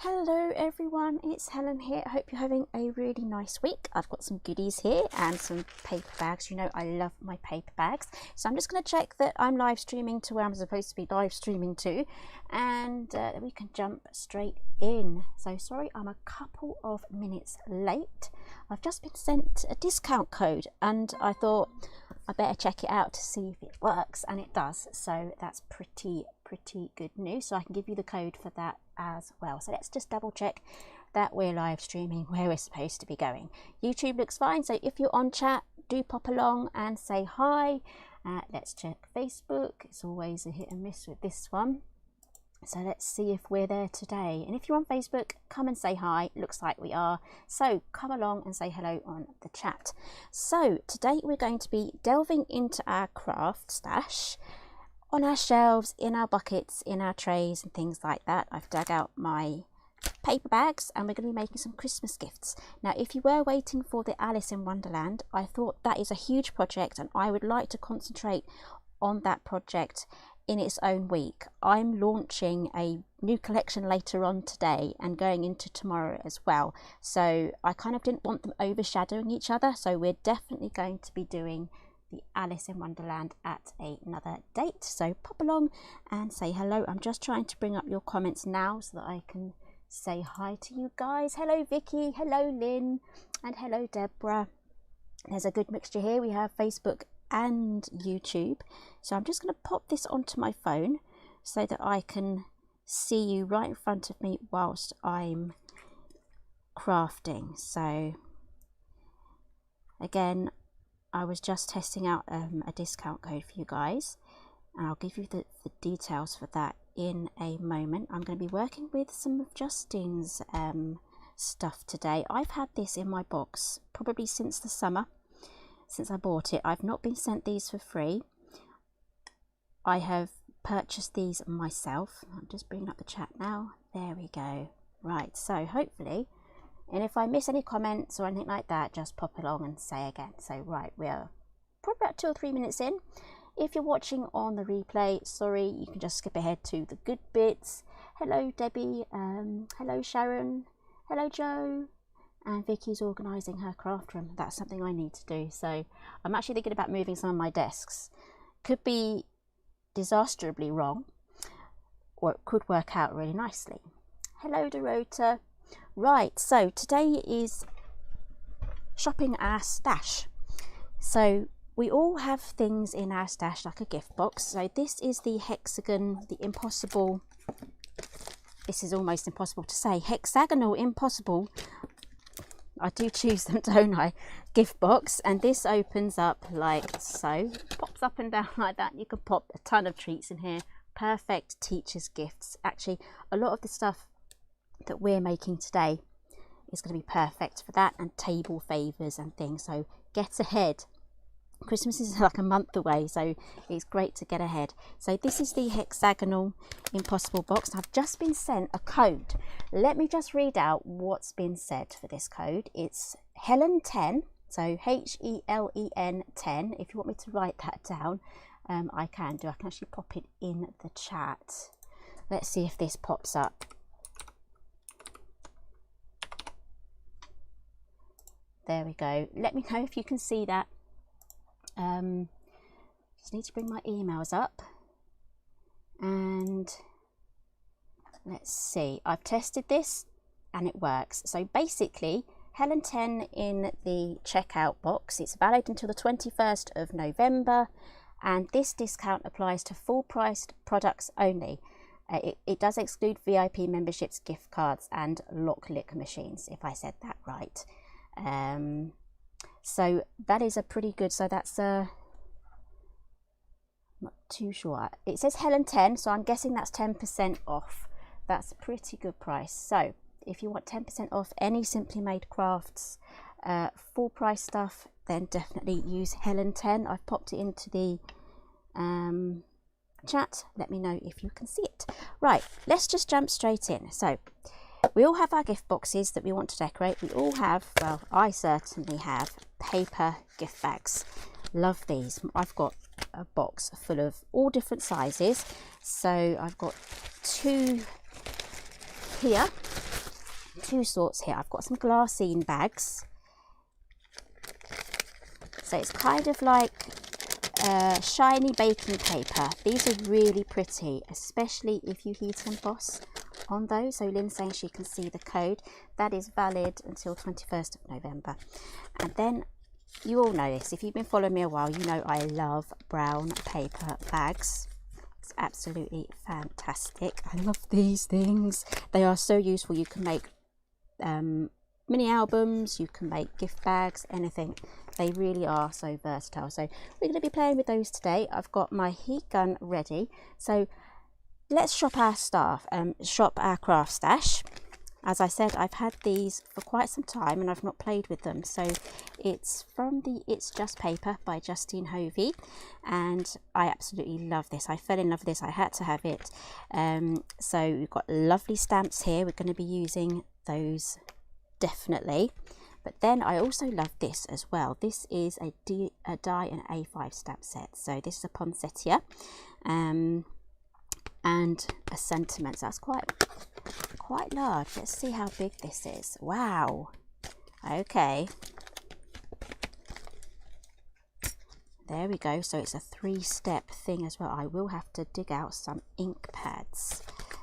Hello everyone, it's Helen here. I hope you're having a really nice week. I've got some goodies here and some paper bags. You know I love my paper bags. So I'm just going to check that I'm live streaming to where I'm supposed to be live streaming to, and we can jump straight in. So sorry I'm a couple of minutes late. I've just been sent a discount code and I thought I better check it out to see if it works, and it does. So that's pretty good news. So I can give you the code for that as well. So let's just double check that we're live streaming where we're supposed to be going. YouTube looks fine, so if you're on chat, do pop along and say hi. Let's check Facebook. It's always a hit and miss with this one. So let's see if we're there today. And if you're on Facebook, come and say hi. Looks like we are. So come along and say hello on the chat. So today we're going to be delving into our craft stash on our shelves, in our buckets, in our trays and things like that. I've dug out my paper bags and we're going to be making some Christmas gifts. Now if you were waiting for the Alice in Wonderland, I thought that is a huge project and I would like to concentrate on that project in its own week. I'm launching a new collection later on today and going into tomorrow as well, so I kind of didn't want them overshadowing each other. So we're definitely going to be doing the Alice in Wonderland at another date, so pop along and say hello. I'm just trying to bring up your comments now so that I can say hi to you guys. Hello Vicky, hello Lynn, and hello Deborah. There's a good mixture here. We have Facebook and YouTube, so I'm just going to pop this onto my phone so that I can see you right in front of me whilst I'm crafting. So again, I was just testing out a discount code for you guys, and I'll give you the details for that in a moment. I'm going to be working with some of Justine's stuff today. I've had this in my box probably since the summer, since I bought it. I've not been sent these for free. I have purchased these myself. I'm just bringing up the chat now. There we go. Right, so hopefully, and if I miss any comments or anything like that, just pop along and say again. So right, we're probably about 2 or 3 minutes in. If you're watching on the replay, sorry, you can just skip ahead to the good bits. Hello Debbie, hello Sharon, hello Joe. And Vicky's organising her craft room. That's something I need to do. So I'm actually thinking about moving some of my desks. Could be disastrously wrong, or it could work out really nicely. Hello Dorota. Right, so today is shopping our stash. So we all have things in our stash like a gift box. So this is the Hexagon, the impossible, this is almost impossible to say, Hexagonal impossible, I do choose them, don't I, gift box, and this opens up like so, pops up and down like that. You can pop a ton of treats in here. Perfect teacher's gifts. Actually, a lot of the stuff that we're making today is going to be perfect for that, and table favors and things. So get ahead. Christmas is like a month away, so it's great to get ahead. So this is the Hexagonal impossible box. I've just been sent a code. Let me just read out what's been said for this code. It's Helen 10, so HELEN 10. If you want me to write that down, I can do. I can actually pop it in the chat. Let's see if this pops up. There we go. Let me know if you can see that. Just need to bring my emails up, and let's see. I've tested this and it works. So basically, Helen 10 in the checkout box. It's valid until the 21st of November, and this discount applies to full priced products only. It does exclude VIP memberships, gift cards and lock lick machines, if I said that right. So that is a pretty good, so that's not too sure. It says Helen 10, so I'm guessing that's 10% off. That's a pretty good price. So if you want 10% off any Simply Made Crafts full price stuff, then definitely use Helen 10. I've popped it into the chat. Let me know if you can see it. Right, let's just jump straight in. So we all have our gift boxes that we want to decorate. We all have, well, I certainly have paper gift bags. Love these. I've got a box full of all different sizes. So I've got 2 here two sorts here. I've got some Glassine bags. So it's kind of like shiny baking paper. These are really pretty, especially if you heat emboss on those. So Lynn's saying she can see the code. That is valid until 21st of November. And then you all know this. If you've been following me a while, you know I love brown paper bags. It's absolutely fantastic. I love these things. They are so useful. You can make mini albums, you can make gift bags, anything. They really are so versatile. So we're going to be playing with those today. I've got my heat gun ready. So let's shop our craft stash. As I said, I've had these for quite some time and I've not played with them. So it's from the It's Just Paper by Justine Hovey, and I absolutely love this. I fell in love with this. I had to have it. So we've got lovely stamps here. We're going to be using those definitely. But then I also love this as well. This is a die and A5 stamp set. So this is a poinsettia and a sentiment. So that's quite large. Let's see how big this is. Wow. Okay. There we go. So it's a 3-step thing as well. I will have to dig out some ink pads.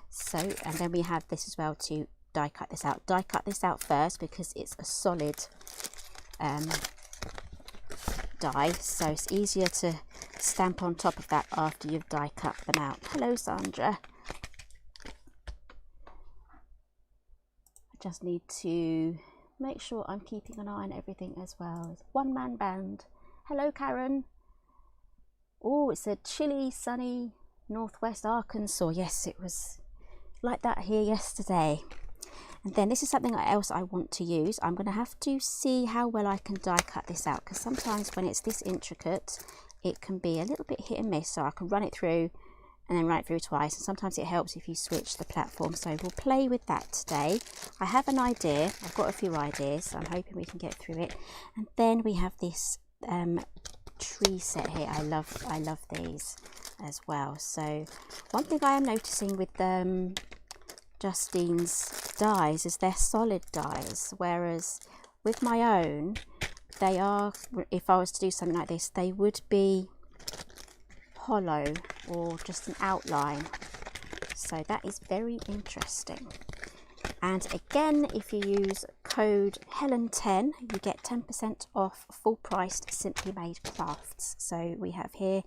So, and then we have this as well to die cut this out. Die cut this out first because it's a solid die, so it's easier to stamp on top of that after you've die cut them out. Hello Sandra. I just need to make sure I'm keeping an eye on everything as well. It's one-man band. Hello Karen. Oh, it's a chilly, sunny northwest Arkansas. Yes, it was like that here yesterday. And then this is something else I want to use. I'm going to have to see how well I can die cut this out, because sometimes when it's this intricate it can be a little bit hit and miss. So I can run it through and then run it through twice, and sometimes it helps if you switch the platform. So we'll play with that today. I have an idea. I've got a few ideas, so I'm hoping we can get through it. And then we have this tree set here. I love these as well. So one thing I am noticing with Justine's dies is they're solid dies, whereas with my own they are, if I was to do something like this, they would be hollow or just an outline. So that is very interesting. And again, if you use code Helen10 you get 10% off full priced Simply Made crafts. So we have here,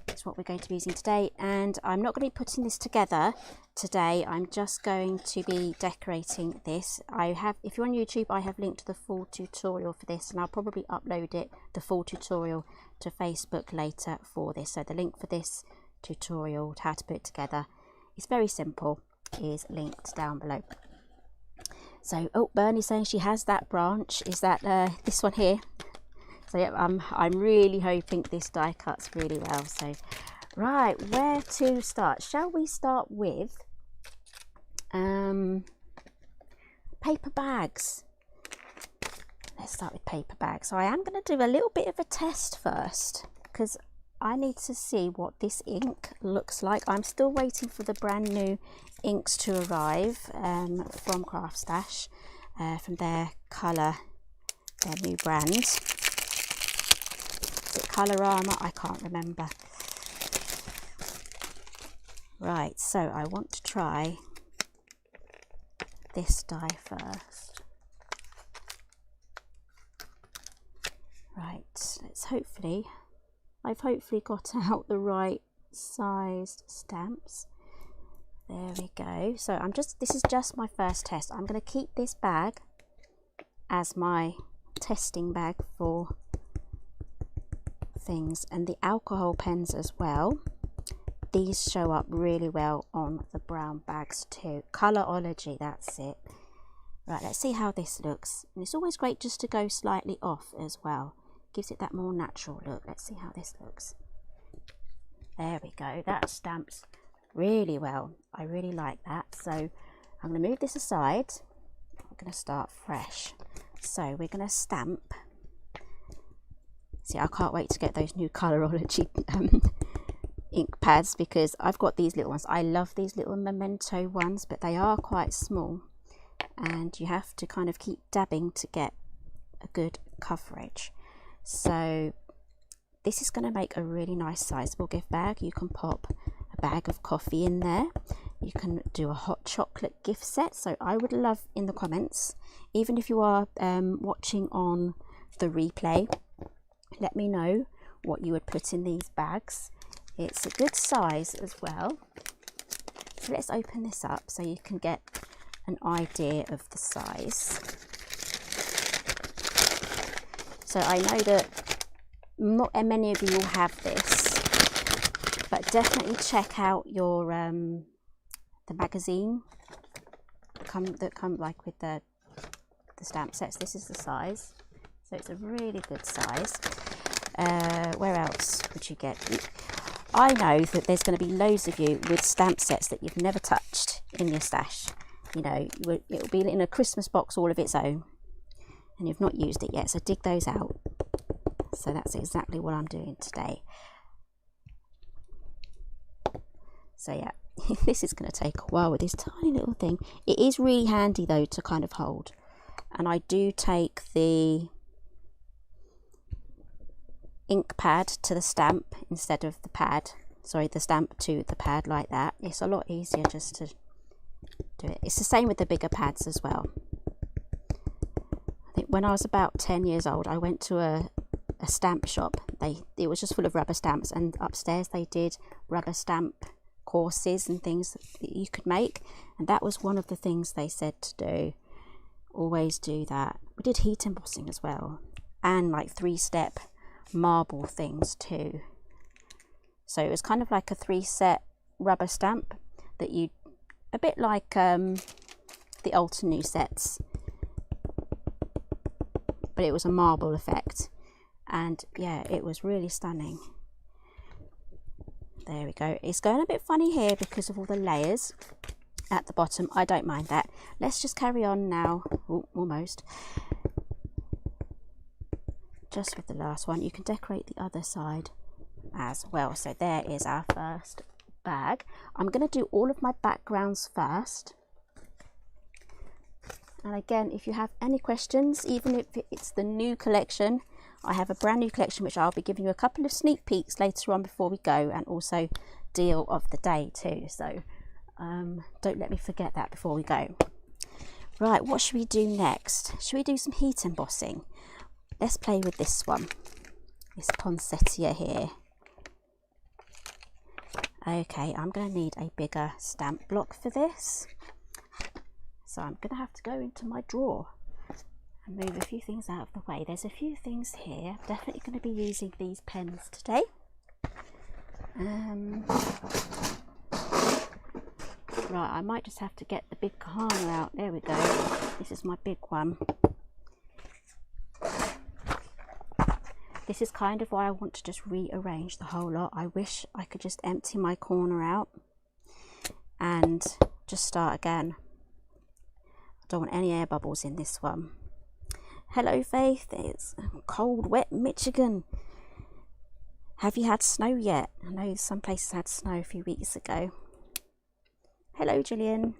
it's what we're going to be using today, and I'm not going to be putting this together today. I'm just going to be decorating this. If you're on YouTube, I have linked to the full tutorial for this, and I'll probably upload it, the full tutorial, to Facebook later for this. So the link for this tutorial, how to put it together, it's very simple, is linked down below. So, oh, Bernie's saying she has that branch. Is that this one here? So yeah, I'm really hoping this die cuts really well. So right, where to start? Shall we start with paper bags? Let's start with paper bags. So I am going to do a little bit of a test first, because I need to see what this ink looks like. I'm still waiting for the brand new inks to arrive from Craft Stash, from their colour, their new brand. Is it Colorama? I can't remember. Right, so I want to try this die first. Right, let's hopefully, I've hopefully got out the right sized stamps. There we go. So this is just my first test. I'm going to keep this bag as my testing bag for things, and the alcohol pens as well. These show up really well on the brown bags too. Idea-Ology, that's it. Right, let's see how this looks. And it's always great just to go slightly off as well. Gives it that more natural look. Let's see how this looks. There we go. That stamps really well. I really like that. So I'm going to move this aside. I'm going to start fresh. So we're going to stamp. See, I can't wait to get those new Idea-Ology ink pads, because I've got these little ones. I love these little memento ones, but they are quite small. and you have to kind of keep dabbing to get a good coverage. So this is going to make a really nice sizable gift bag. You can pop a bag of coffee in there. You can do a hot chocolate gift set. So I would love in the comments, even if you are watching on the replay, let me know what you would put in these bags. It's a good size as well. So let's open this up so you can get an idea of the size. So I know that not many of you will have this, but definitely check out your the magazine that come like with the stamp sets. This is the size, so it's a really good size. Where else would you get? I know that there's going to be loads of you with stamp sets that you've never touched in your stash. You know, it'll be in a Christmas box all of its own, and you've not used it yet, so dig those out. So that's exactly what I'm doing today. So yeah, this is going to take a while with this tiny little thing. It is really handy though to kind of hold, and I do take the ink pad to the stamp instead of the pad, sorry, the stamp to the pad like that. It's a lot easier just to do it. It's the same with the bigger pads as well. I think when I was about 10 years old, I went to a stamp shop. It was just full of rubber stamps, and upstairs they did rubber stamp courses and things that you could make, and that was one of the things they said to do. Always do that. We did heat embossing as well, and like 3-step marble things too. So it was kind of like a 3-set rubber stamp that you, a bit like the old to new sets, but it was a marble effect, and yeah, it was really stunning. There we go. It's going a bit funny here because of all the layers at the bottom. I don't mind that. Let's just carry on now. Ooh, almost. Just with the last one. You can decorate the other side as well. So there is our first bag. I'm going to do all of my backgrounds first. And again, if you have any questions, even if it's the new collection, I have a brand new collection which I'll be giving you a couple of sneak peeks later on before we go, and also deal of the day too. So don't let me forget that before we go. Right, what should we do next? Should we do some heat embossing? Let's play with this one, this poinsettia here. Okay, I'm going to need a bigger stamp block for this. So I'm going to have to go into my drawer and move a few things out of the way. There's a few things here. I'm definitely going to be using these pens today. Right, I might just have to get the big corner out. There we go. This is my big one. This is kind of why I want to just rearrange the whole lot. I wish I could just empty my corner out and just start again. I don't want any air bubbles in this one. Hello Faith, it's cold, wet Michigan. Have you had snow yet? I know some places had snow a few weeks ago. Hello Gillian.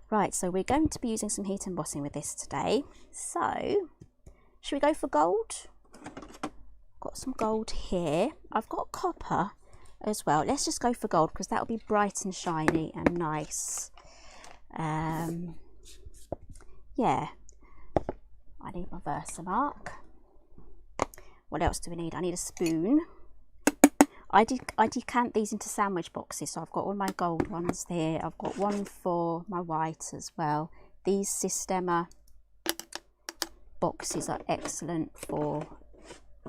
Right, so we're going to be using some heat embossing with this today. So, should we go for gold? Got some gold here. I've got copper as well. Let's just go for gold because that will be bright and shiny and nice. Yeah, I need my Versamark. What else do we need? I need a spoon. I decant these into sandwich boxes, so I've got all my gold ones there. I've got one for my white as well. These Systema boxes are excellent for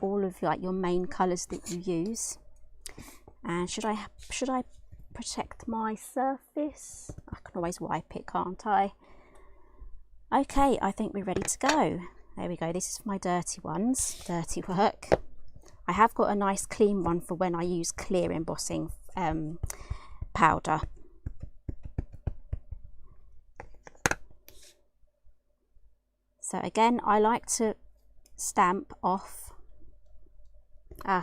all of like your main colours that you use. And should I protect my surface? I can always wipe it, can't I? Okay, I think we're ready to go. There we go. This is for my dirty ones, dirty work. I have got a nice clean one for when I use clear embossing powder. So again, I like to stamp off.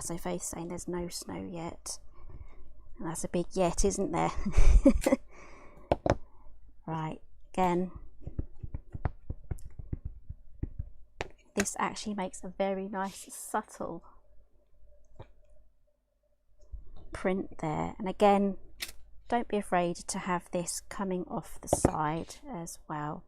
So Faith's saying there's no snow yet. And that's a big yet, isn't there? Right, again, this actually makes a very nice subtle print there. And again, don't be afraid to have this coming off the side as well.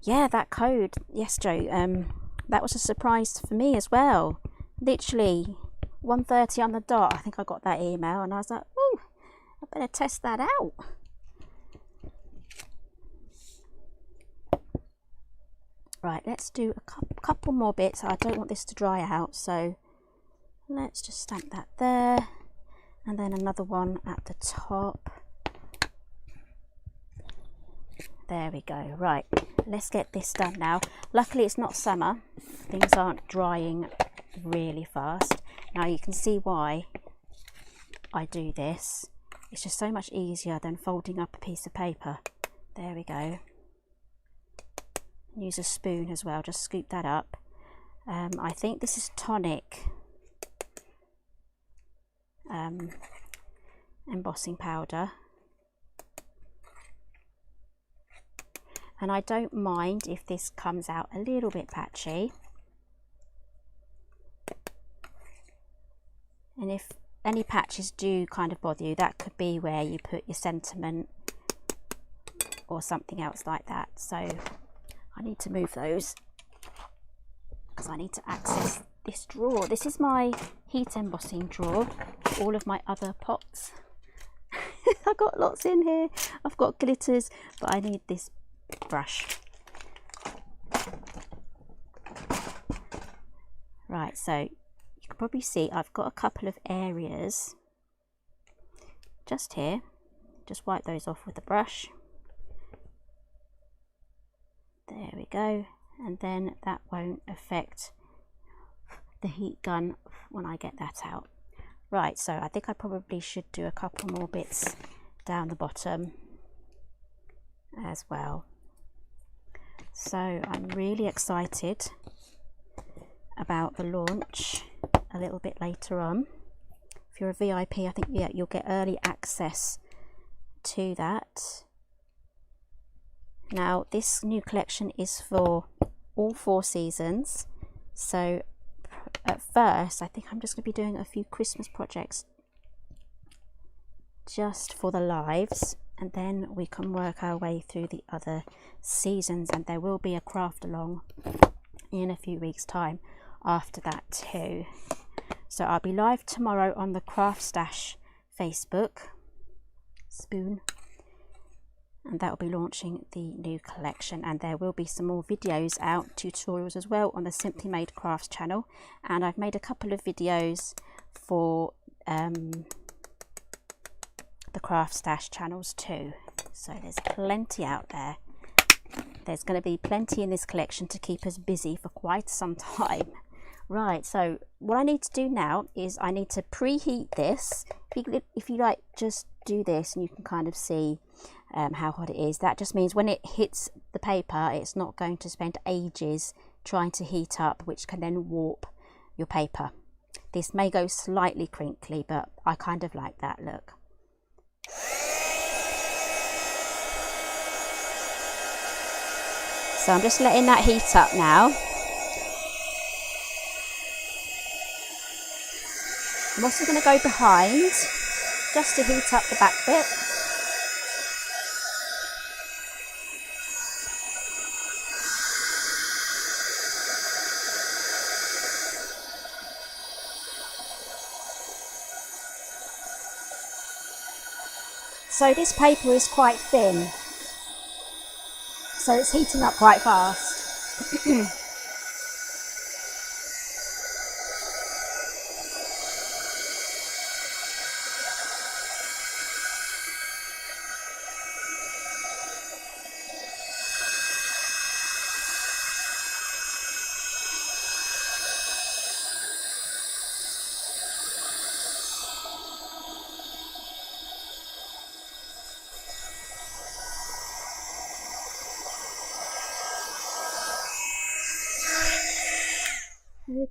Yeah, that code, yes Joe, that was a surprise for me as well. Literally 1:30 on the dot, I think I got that email, and I was like, oh, I better test that out. Right, let's do a couple more bits. I don't want this to dry out, so let's just stamp that there, and then another one at the top. There we go. Right, let's get this done now. Luckily it's not summer, things aren't drying really fast. Now you can see why I do this. It's just so much easier than folding up a piece of paper. There we go. Use a spoon as well, just scoop that up. I think this is tonic embossing powder, and I don't mind if this comes out a little bit patchy, and if any patches do kind of bother you, that could be where you put your sentiment or something else like that. So I need to move those because I need to access this drawer. This is my heat embossing drawer, all of my other pots. I've got lots in here. I've got glitters, but I need this brush. Right, so you can probably see I've got a couple of areas just here. Just wipe those off with the brush. There we go, and then that won't affect the heat gun when I get that out. Right, so I think I probably should do a couple more bits down the bottom as well. So I'm really excited about the launch a little bit later on. If you're a VIP, I think you'll get early access to that. Now this new collection is for all 4 seasons, so at first I think I'm just going to be doing a few Christmas projects just for the lives, and then we can work our way through the other seasons, and there will be a craft along in a few weeks time after that too. So I'll be live tomorrow on the Craft Stash Facebook spoon, and that will be launching the new collection, and there will be some more videos out, tutorials as well, on the Simply Made Crafts channel. And I've made a couple of videos for the Craft Stash channels too, so there's plenty out there. There's going to be plenty in this collection to keep us busy for quite some time. Right, so what I need to do now is I need to preheat this. If you like, just do this and you can kind of see how hot it is. That just means when it hits the paper, it's not going to spend ages trying to heat up, which can then warp your paper. This may go slightly crinkly, but I kind of like that look. So I'm just letting that heat up now. I'm also going to go behind just to heat up the back bit. So this paper is quite thin, so it's heating up quite fast.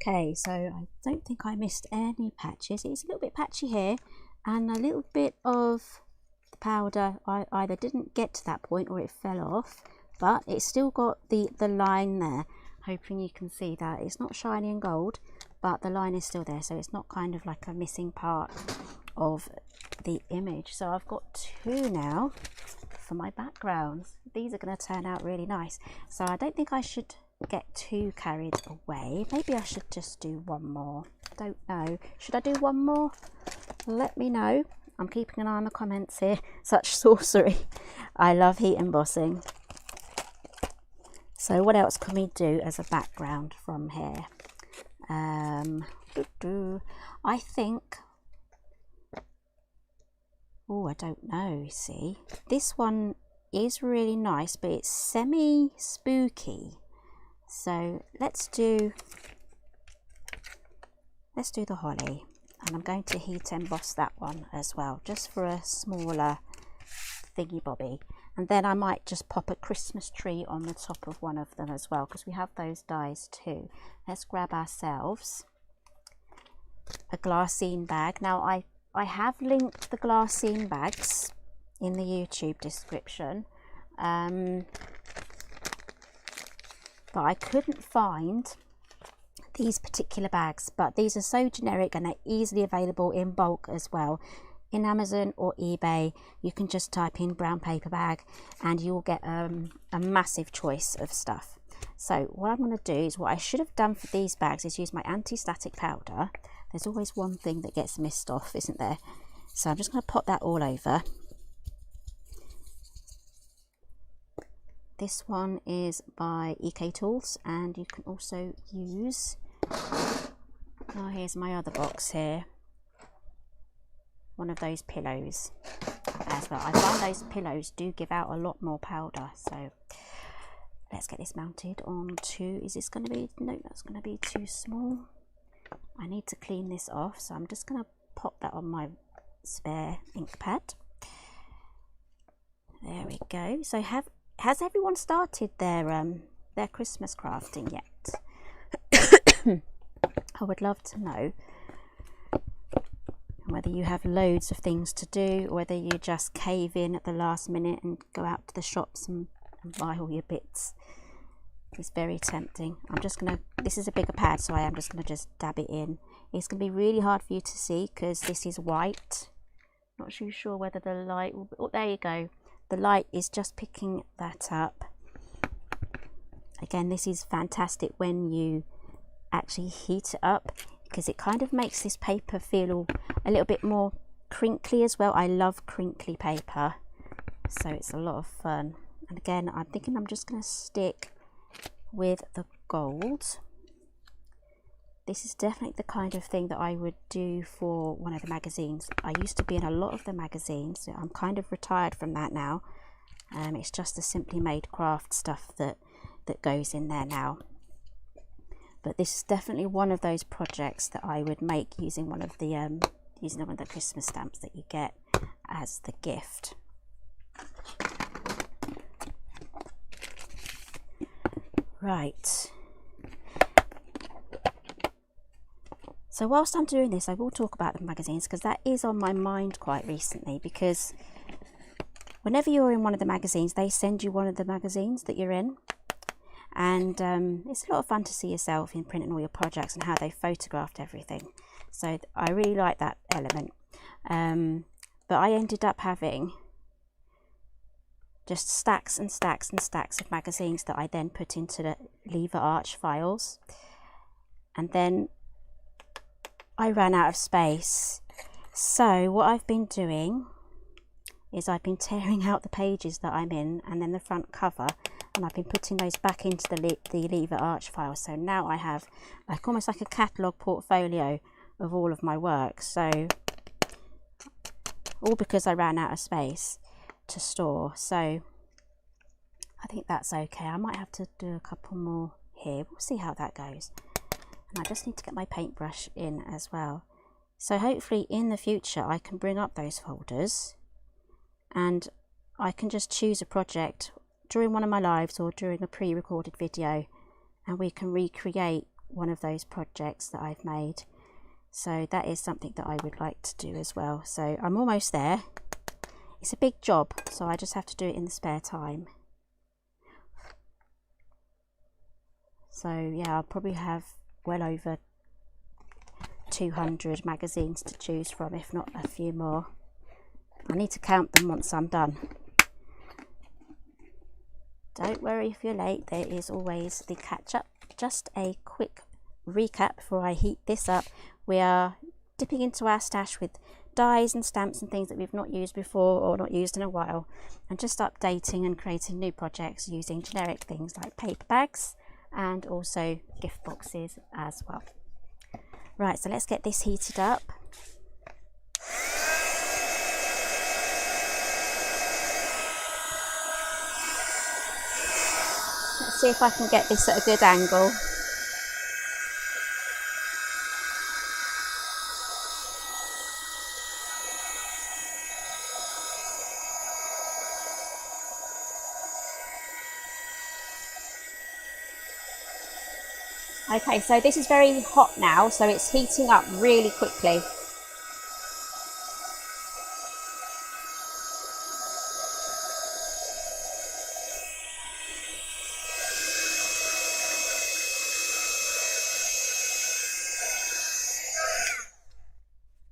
Okay, so I don't think I missed any patches. It's a little bit patchy here, and a little bit of the powder I either didn't get to that point or it fell off, but it's still got the line there. Hoping you can see that it's not shiny and gold, but the line is still there, so it's not kind of like a missing part of the image. So I've got 2 now for my backgrounds. These are going to turn out really nice. So I don't think I should get too carried away. Maybe I should just do 1 more. Don't know. Should I do 1 more? Let me know. I'm keeping an eye on the comments here. Such sorcery. I love heat embossing. So what else can we do as a background from here? I think, oh, I don't know, you see. This one is really nice, but it's semi-spooky. So let's do the holly. And I'm going to heat emboss that one as well, just for a smaller thingy bobby. And then I might just pop a Christmas tree on the top of one of them as well, because we have those dies too. Let's grab ourselves a Glassine bag. Now I have linked the Glassine bags in the YouTube description, but I couldn't find these particular bags, but these are so generic and they're easily available in bulk as well. In Amazon or eBay, you can just type in brown paper bag and you'll get a massive choice of stuff. So what I'm going to do is, what I should have done for these bags is use my anti-static powder. There's always one thing that gets missed off, isn't there? So I'm just going to pop that all over. This one is by EK Tools, and you can also use, oh, here's my other box here, one of those pillows as well. I find those pillows do give out a lot more powder. So let's get this mounted on to, is this going to be, no, that's going to be too small. I need to clean this off, so I'm just going to pop that on my spare ink pad. There we go. So has everyone started their Christmas crafting yet? I would love to know whether you have loads of things to do, or whether you just cave in at the last minute and go out to the shops and buy all your bits. It's very tempting. I'm just gonna, this is a bigger pad, so I am just gonna just dab it in. It's gonna be really hard for you to see because this is white. Not too sure whether the light will be, oh, there you go. The light is just picking that up. Again, this is fantastic when you actually heat it up, because it kind of makes this paper feel a little bit more crinkly as well. I love crinkly paper, so it's a lot of fun. And again, I'm thinking I'm just going to stick with the gold. This is definitely the kind of thing that I would do for one of the magazines. I used to be in a lot of the magazines, so I'm kind of retired from that now. It's just the Simply Made craft stuff that goes in there now. But this is definitely one of those projects that I would make using one of the Christmas stamps that you get as the gift. Right. So whilst I'm doing this, I will talk about the magazines, because that is on my mind quite recently, because whenever you're in one of the magazines, they send you one of the magazines that you're in. And it's a lot of fun to see yourself in print and all your projects and how they photographed everything. So I really like that element. But I ended up having just stacks and stacks and stacks of magazines that I then put into the lever arch files. And then I ran out of space. So what I've been doing is I've been tearing out the pages that I'm in and then the front cover, and I've been putting those back into the lever arch file. So now I have like almost like a catalogue portfolio of all of my work. So all because I ran out of space to store. So I think that's okay. I might have to do a couple more here. We'll see how that goes. And I just need to get my paintbrush in as well. So hopefully in the future I can bring up those folders and I can just choose a project during one of my lives or during a pre-recorded video, and we can recreate one of those projects that I've made. So that is something that I would like to do as well. So I'm almost there. It's a big job, so I just have to do it in the spare time. So yeah, I'll probably have well over 200 magazines to choose from, if not a few more. I need to count them once I'm done. Don't worry if you're late, there is always the catch up. Just a quick recap before I heat this up. We are dipping into our stash with dies and stamps and things that we've not used before or not used in a while, and just updating and creating new projects using generic things like paper bags and also gift boxes as well. Right, so let's get this heated up. Let's see if I can get this at a good angle. Okay, so this is very hot now, so it's heating up really quickly.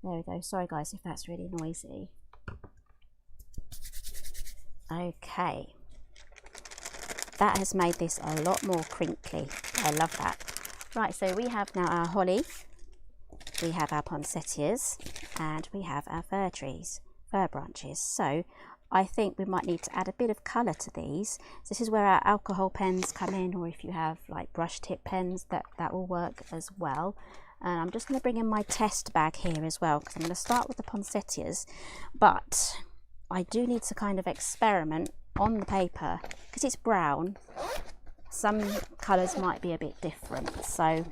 There we go. Sorry guys if that's really noisy. Okay. That has made this a lot more crinkly. I love that. Right, so we have now our holly, we have our poinsettias, and we have our fir trees, fir branches. So I think we might need to add a bit of colour to these. This is where our alcohol pens come in, or if you have like brush tip pens, that will work as well. And I'm just going to bring in my test bag here as well, because I'm going to start with the poinsettias, but I do need to kind of experiment on the paper because it's brown. Some colours might be a bit different, so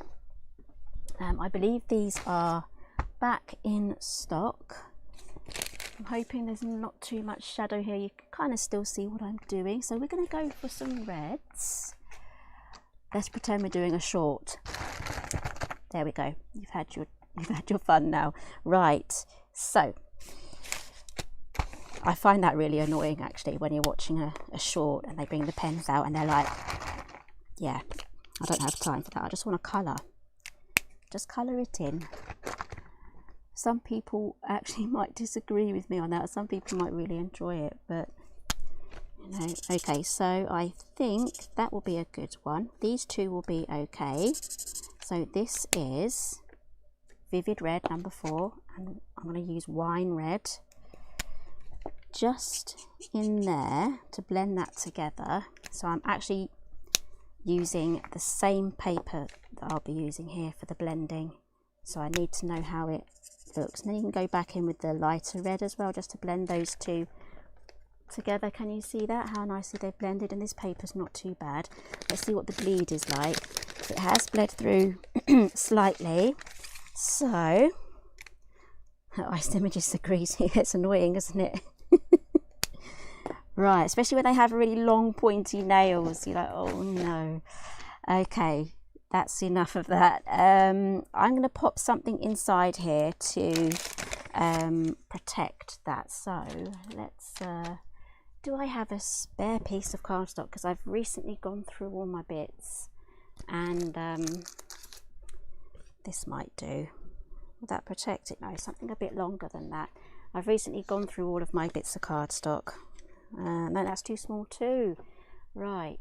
I believe these are back in stock. I'm hoping there's not too much shadow here. You can kind of still see what I'm doing. So we're going to go for some reds. Let's pretend we're doing a short. There we go. You've had your fun now. Right. So I find that really annoying actually when you're watching a short and they bring the pens out and they're like, yeah, I don't have time for that. I just want to colour. Just colour it in. Some people actually might disagree with me on that. Some people might really enjoy it, but you know. Okay, so I think that will be a good one. These two will be okay. So this is Vivid Red number 4, and I'm going to use Wine Red just in there to blend that together. So I'm actually using the same paper that I'll be using here for the blending, so I need to know how it looks. And then you can go back in with the lighter red as well, just to blend those two together. Can you see that, how nicely they've blended? And this paper's not too bad. Let's see what the bleed is like. It has bled through slightly, so Ice Images agrees. It's annoying, isn't it? Right, especially when they have really long pointy nails. You're like, oh no. Okay, that's enough of that. I'm going to pop something inside here to protect that. So let's, do I have a spare piece of cardstock? Because I've recently gone through all my bits, and this might do. Will that protect it? No, something a bit longer than that. I've recently gone through all of my bits of cardstock. No, that's too small too. Right,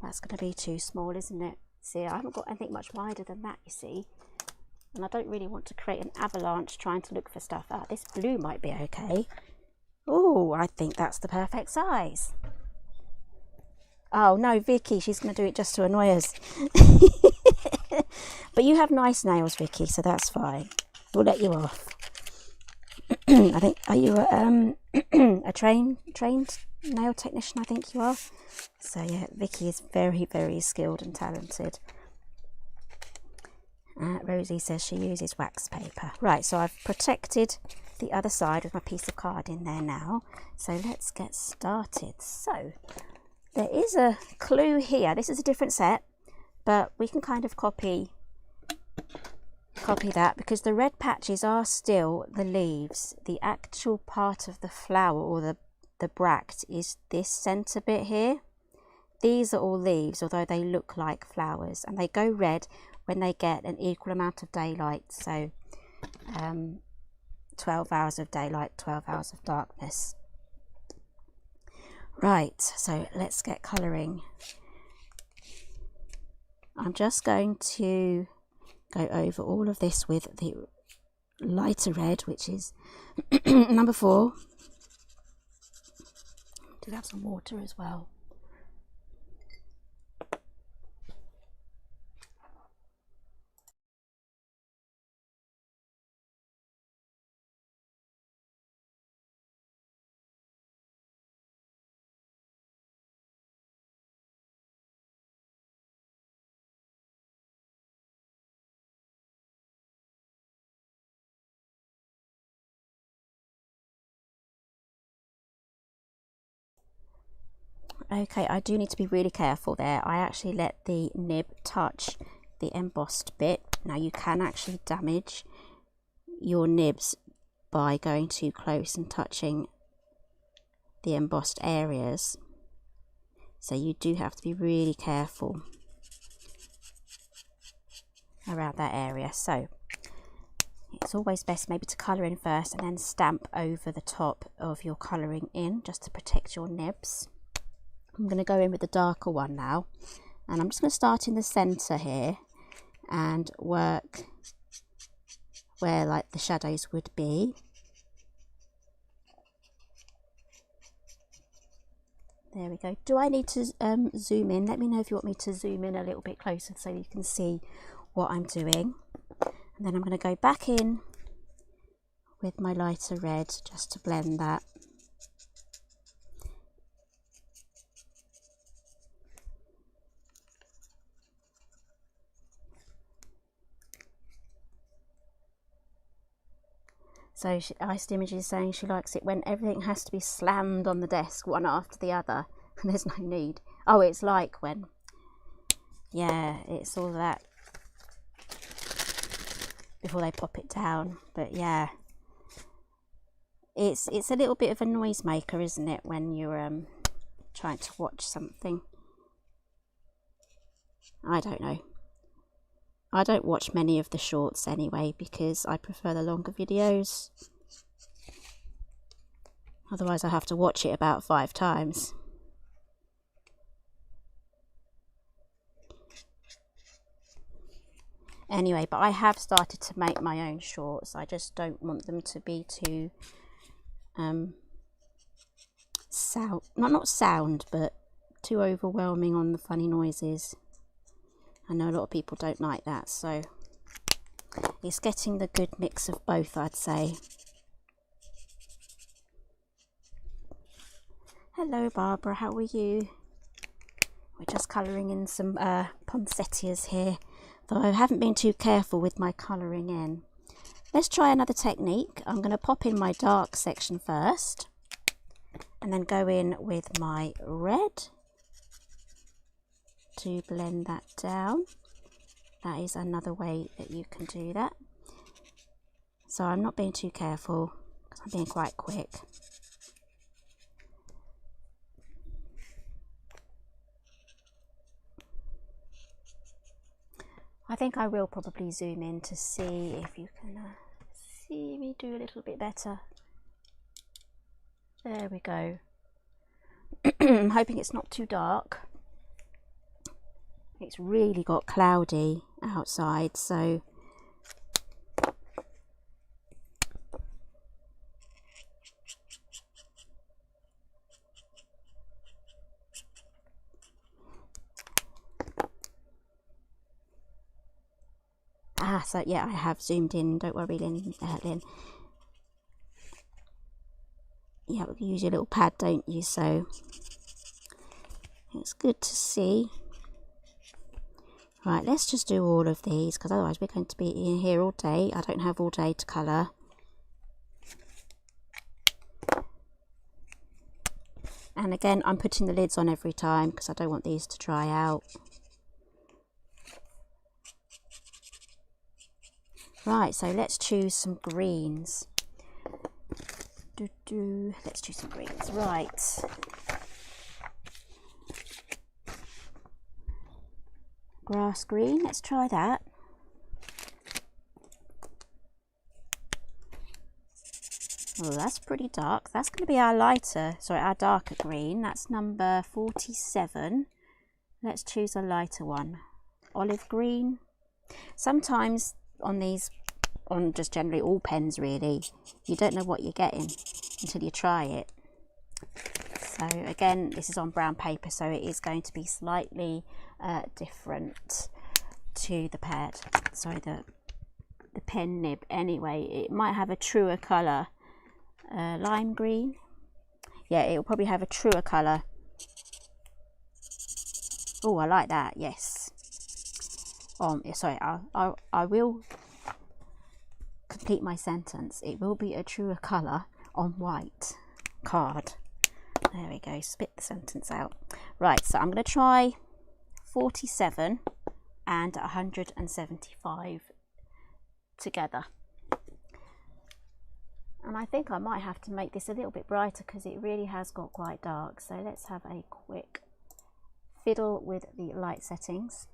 that's going to be too small, isn't it? See, I haven't got anything much wider than that, you see, and I don't really want to create an avalanche trying to look for stuff. This blue might be okay. Oh, I think that's the perfect size. Oh no, Vicky, she's going to do it just to annoy us. But you have nice nails, Vicky, so that's fine. We'll let you off. I think, are you a trained nail technician? I think you are. So yeah, Vicky is very, very skilled and talented. Rosie says she uses wax paper. Right, so I've protected the other side with my piece of card in there now. So let's get started. So there is a clue here. This is a different set, but we can kind of copy that, because the red patches are still the leaves. The actual part of the flower, or the bract, is this centre bit here. these are all leaves, although they look like flowers, and they go red when they get an equal amount of daylight. So 12 hours of daylight, 12 hours of darkness. Right, so let's get colouring. I'm just going to go over all of this with the lighter red, which is number 4. Do have some water as well. Okay, I do need to be really careful there. I actually let the nib touch the embossed bit. Now you can actually damage your nibs by going too close and touching the embossed areas. So you do have to be really careful around that area. So it's always best maybe to colour in first and then stamp over the top of your colouring in, just to protect your nibs. I'm going to go in with the darker one now, and I'm just going to start in the centre here and work where like the shadows would be. There we go. Do I need to zoom in? Let me know if you want me to zoom in a little bit closer so you can see what I'm doing. And then I'm going to go back in with my lighter red just to blend that. So Iced Image is saying she likes it when everything has to be slammed on the desk one after the other, and there's no need. Oh, it's like when, yeah, it's all that before they pop it down. But yeah, it's a little bit of a noisemaker, isn't it, when you're trying to watch something. I don't know. I don't watch many of the shorts anyway because I prefer the longer videos. Otherwise I have to watch it about 5 times. Anyway, but I have started to make my own shorts. I just don't want them to be too not sound, but too overwhelming on the funny noises. I know a lot of people don't like that, so it's getting the good mix of both, I'd say. Hello Barbara, how are you? We're just colouring in some poinsettias here, though I haven't been too careful with my colouring in. Let's try another technique. I'm going to pop in my dark section first and then go in with my red to blend that down. That is another way that you can do that. So I'm not being too careful because I'm being quite quick. I think I will probably zoom in to see if you can see me do a little bit better. There we go. I'm hoping it's not too dark. It's really got cloudy outside, so so yeah, I have zoomed in, don't worry Lynn. Yeah, you use your little pad, don't you, so it's good to see. Right, let's just do all of these because otherwise we're going to be in here all day. I don't have all day to colour. And again, I'm putting the lids on every time because I don't want these to dry out. Right, so let's choose some greens. Let's choose some greens. Right. grass green. Let's try that. Oh, that's pretty dark. That's going to be our our darker green. That's number 47. Let's choose a lighter one. Olive green. Sometimes on just generally all pens really, you don't know what you're getting until you try it. So again, this is on brown paper, so it is going to be slightly different to the pad. Sorry, the pen nib. Anyway, it might have a truer colour. Lime green. Yeah, it will probably have a truer colour. Oh, I like that. Yes. Sorry, I will complete my sentence. It will be a truer colour on white card. There we go. Spit the sentence out. Right, so I'm going to try 47 and 175 together. And I think I might have to make this a little bit brighter because it really has got quite dark. So let's have a quick fiddle with the light settings.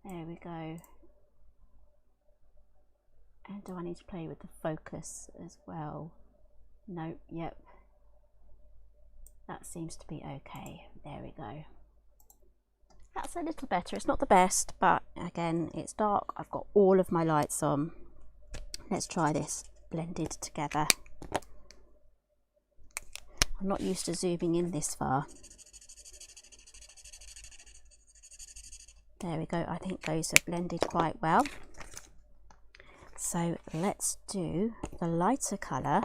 There we go. And do I need to play with the focus as well? Nope, yep. That seems to be okay. There we go. That's a little better. It's not the best, but again, it's dark. I've got all of my lights on. Let's try this blended together. I'm not used to zooming in this far. There we go. I think those are blended quite well. So let's do the lighter colour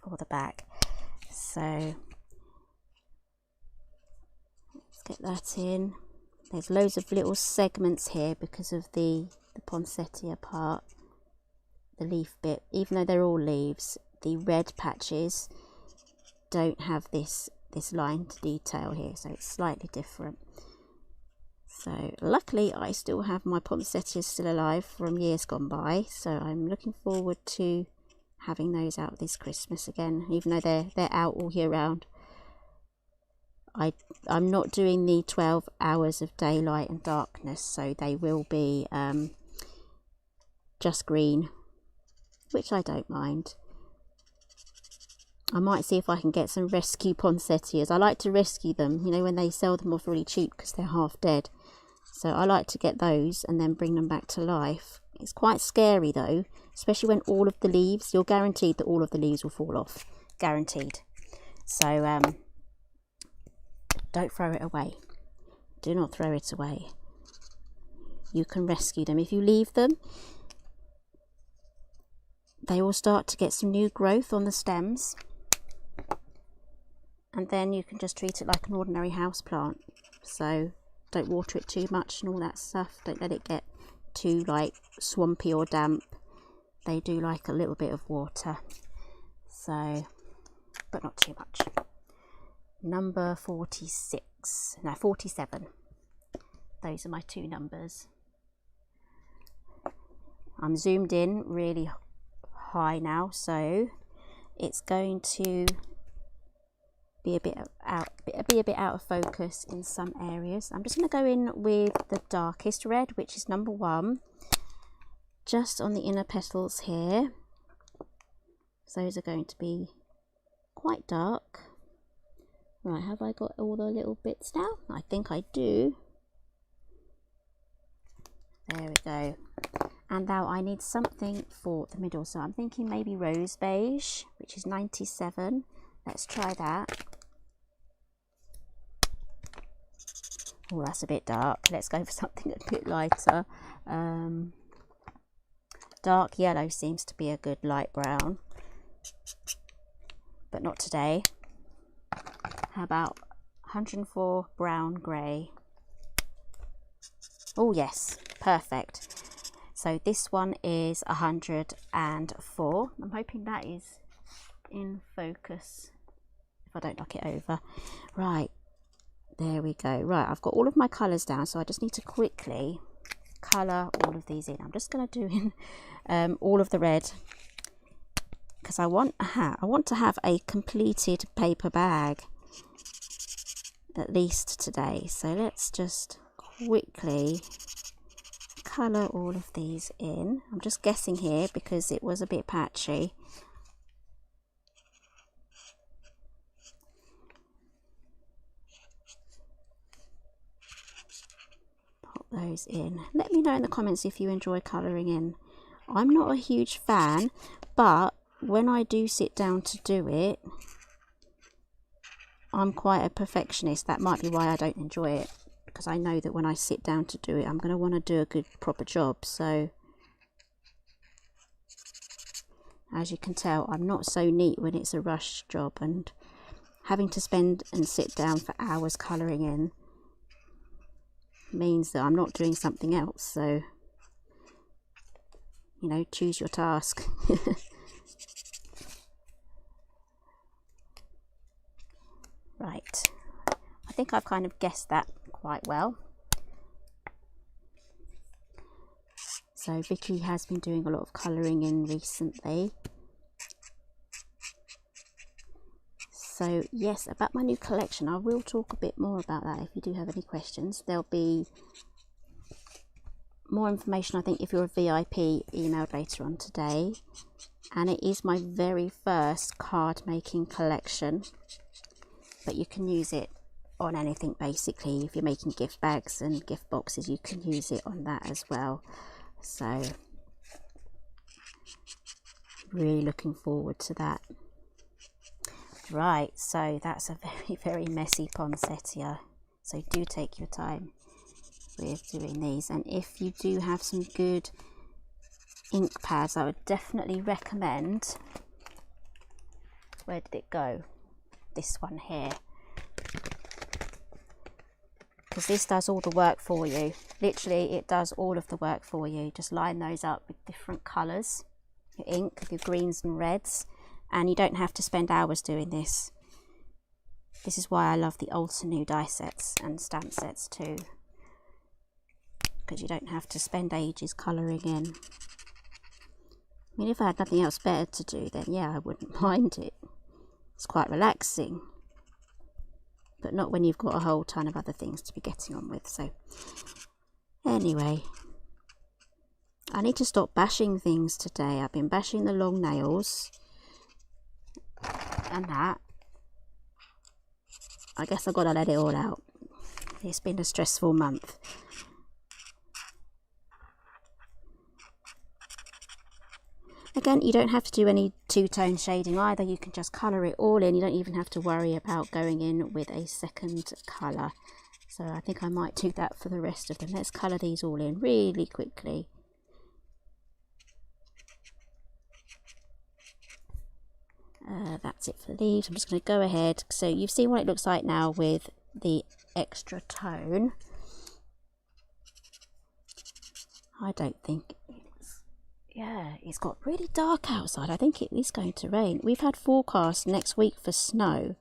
for the back. So let's get that in. There's loads of little segments here because of the poinsettia part, the leaf bit. Even though they're all leaves, the red patches don't have this line to detail here, so it's slightly different. So luckily I still have my poinsettias still alive from years gone by, so I'm looking forward to having those out this Christmas again, even though they're out all year round. I'm not doing the 12 hours of daylight and darkness, so they will be just green, which I don't mind. I might see if I can get some rescue poinsettias. I like to rescue them, you know, when they sell them off really cheap because they're half dead. So I like to get those and then bring them back to life. It's quite scary though, especially when all of the leaves, you're guaranteed that all of the leaves will fall off. Guaranteed. So don't throw it away. Do not throw it away. You can rescue them. If you leave them, they will start to get some new growth on the stems. And then you can just treat it like an ordinary house plant. So don't water it too much and all that stuff. Don't let it get too like swampy or damp. They do like a little bit of water. So, but not too much. Number 46, no 47. Those are my two numbers. I'm zoomed in really high now, so it's going to be a bit out of focus in some areas. I'm just going to go in with the darkest red, which is number 1, just on the inner petals here. So those are going to be quite dark. Right, have I got all the little bits now? I think I do. There we go. And now I need something for the middle, so I'm thinking maybe rose beige, which is 97. Let's try that. Oh, that's a bit dark. Let's go for something a bit lighter. Dark yellow seems to be a good light brown, but not today. How about 104 brown grey? Oh yes, perfect. So this one is 104. I'm hoping that is in focus if I don't knock it over. Right, there we go. Right, I've got all of my colours down, so I just need to quickly colour all of these in. I'm just going to do in all of the red because I want to have a completed paper bag at least today. So let's just quickly colour all of these in. I'm just guessing here because it was a bit patchy. Pop those in. Let me know in the comments if you enjoy colouring in. I'm not a huge fan, but when I do sit down to do it, I'm quite a perfectionist. That might be why I don't enjoy it, because I know that when I sit down to do it, I'm going to want to do a good proper job. So as you can tell, I'm not so neat when it's a rush job, and having to spend and sit down for hours colouring in means that I'm not doing something else. So, you know, choose your task. Right, I think I've kind of guessed that quite well. So Vicky has been doing a lot of colouring in recently. So yes, about my new collection, I will talk a bit more about that if you do have any questions. There'll be more information, I think, if you're a VIP, emailed later on today. And it is my very first card making collection, but you can use it on anything basically. If you're making gift bags and gift boxes, you can use it on that as well. So really looking forward to that. Right, so that's a very messy poinsettia, so do take your time with doing these. And if you do have some good ink pads, I would definitely recommend, where did it go, this one here, because this does all the work for you. Literally, it does all of the work for you. Just line those up with different colours, your ink, your greens and reds, and you don't have to spend hours doing this. This is why I love the old to new die sets and stamp sets too, because you don't have to spend ages colouring in. I mean, if I had nothing else better to do, then yeah, I wouldn't mind it. It's quite relaxing, but not when you've got a whole ton of other things to be getting on with. So anyway, I need to stop bashing things today. I've been bashing the long nails and that. I guess I've got to let it all out. It's been a stressful month. Again, you don't have to do any two-tone shading either. You can just colour it all in. You don't even have to worry about going in with a second colour. So I think I might do that for the rest of them. Let's colour these all in really quickly. That's it for the leaves. I'm just going to go ahead. So you've seen what it looks like now with the extra tone. I don't think it's, yeah, it's got really dark outside. I think it is going to rain. We've had forecast next week for snow,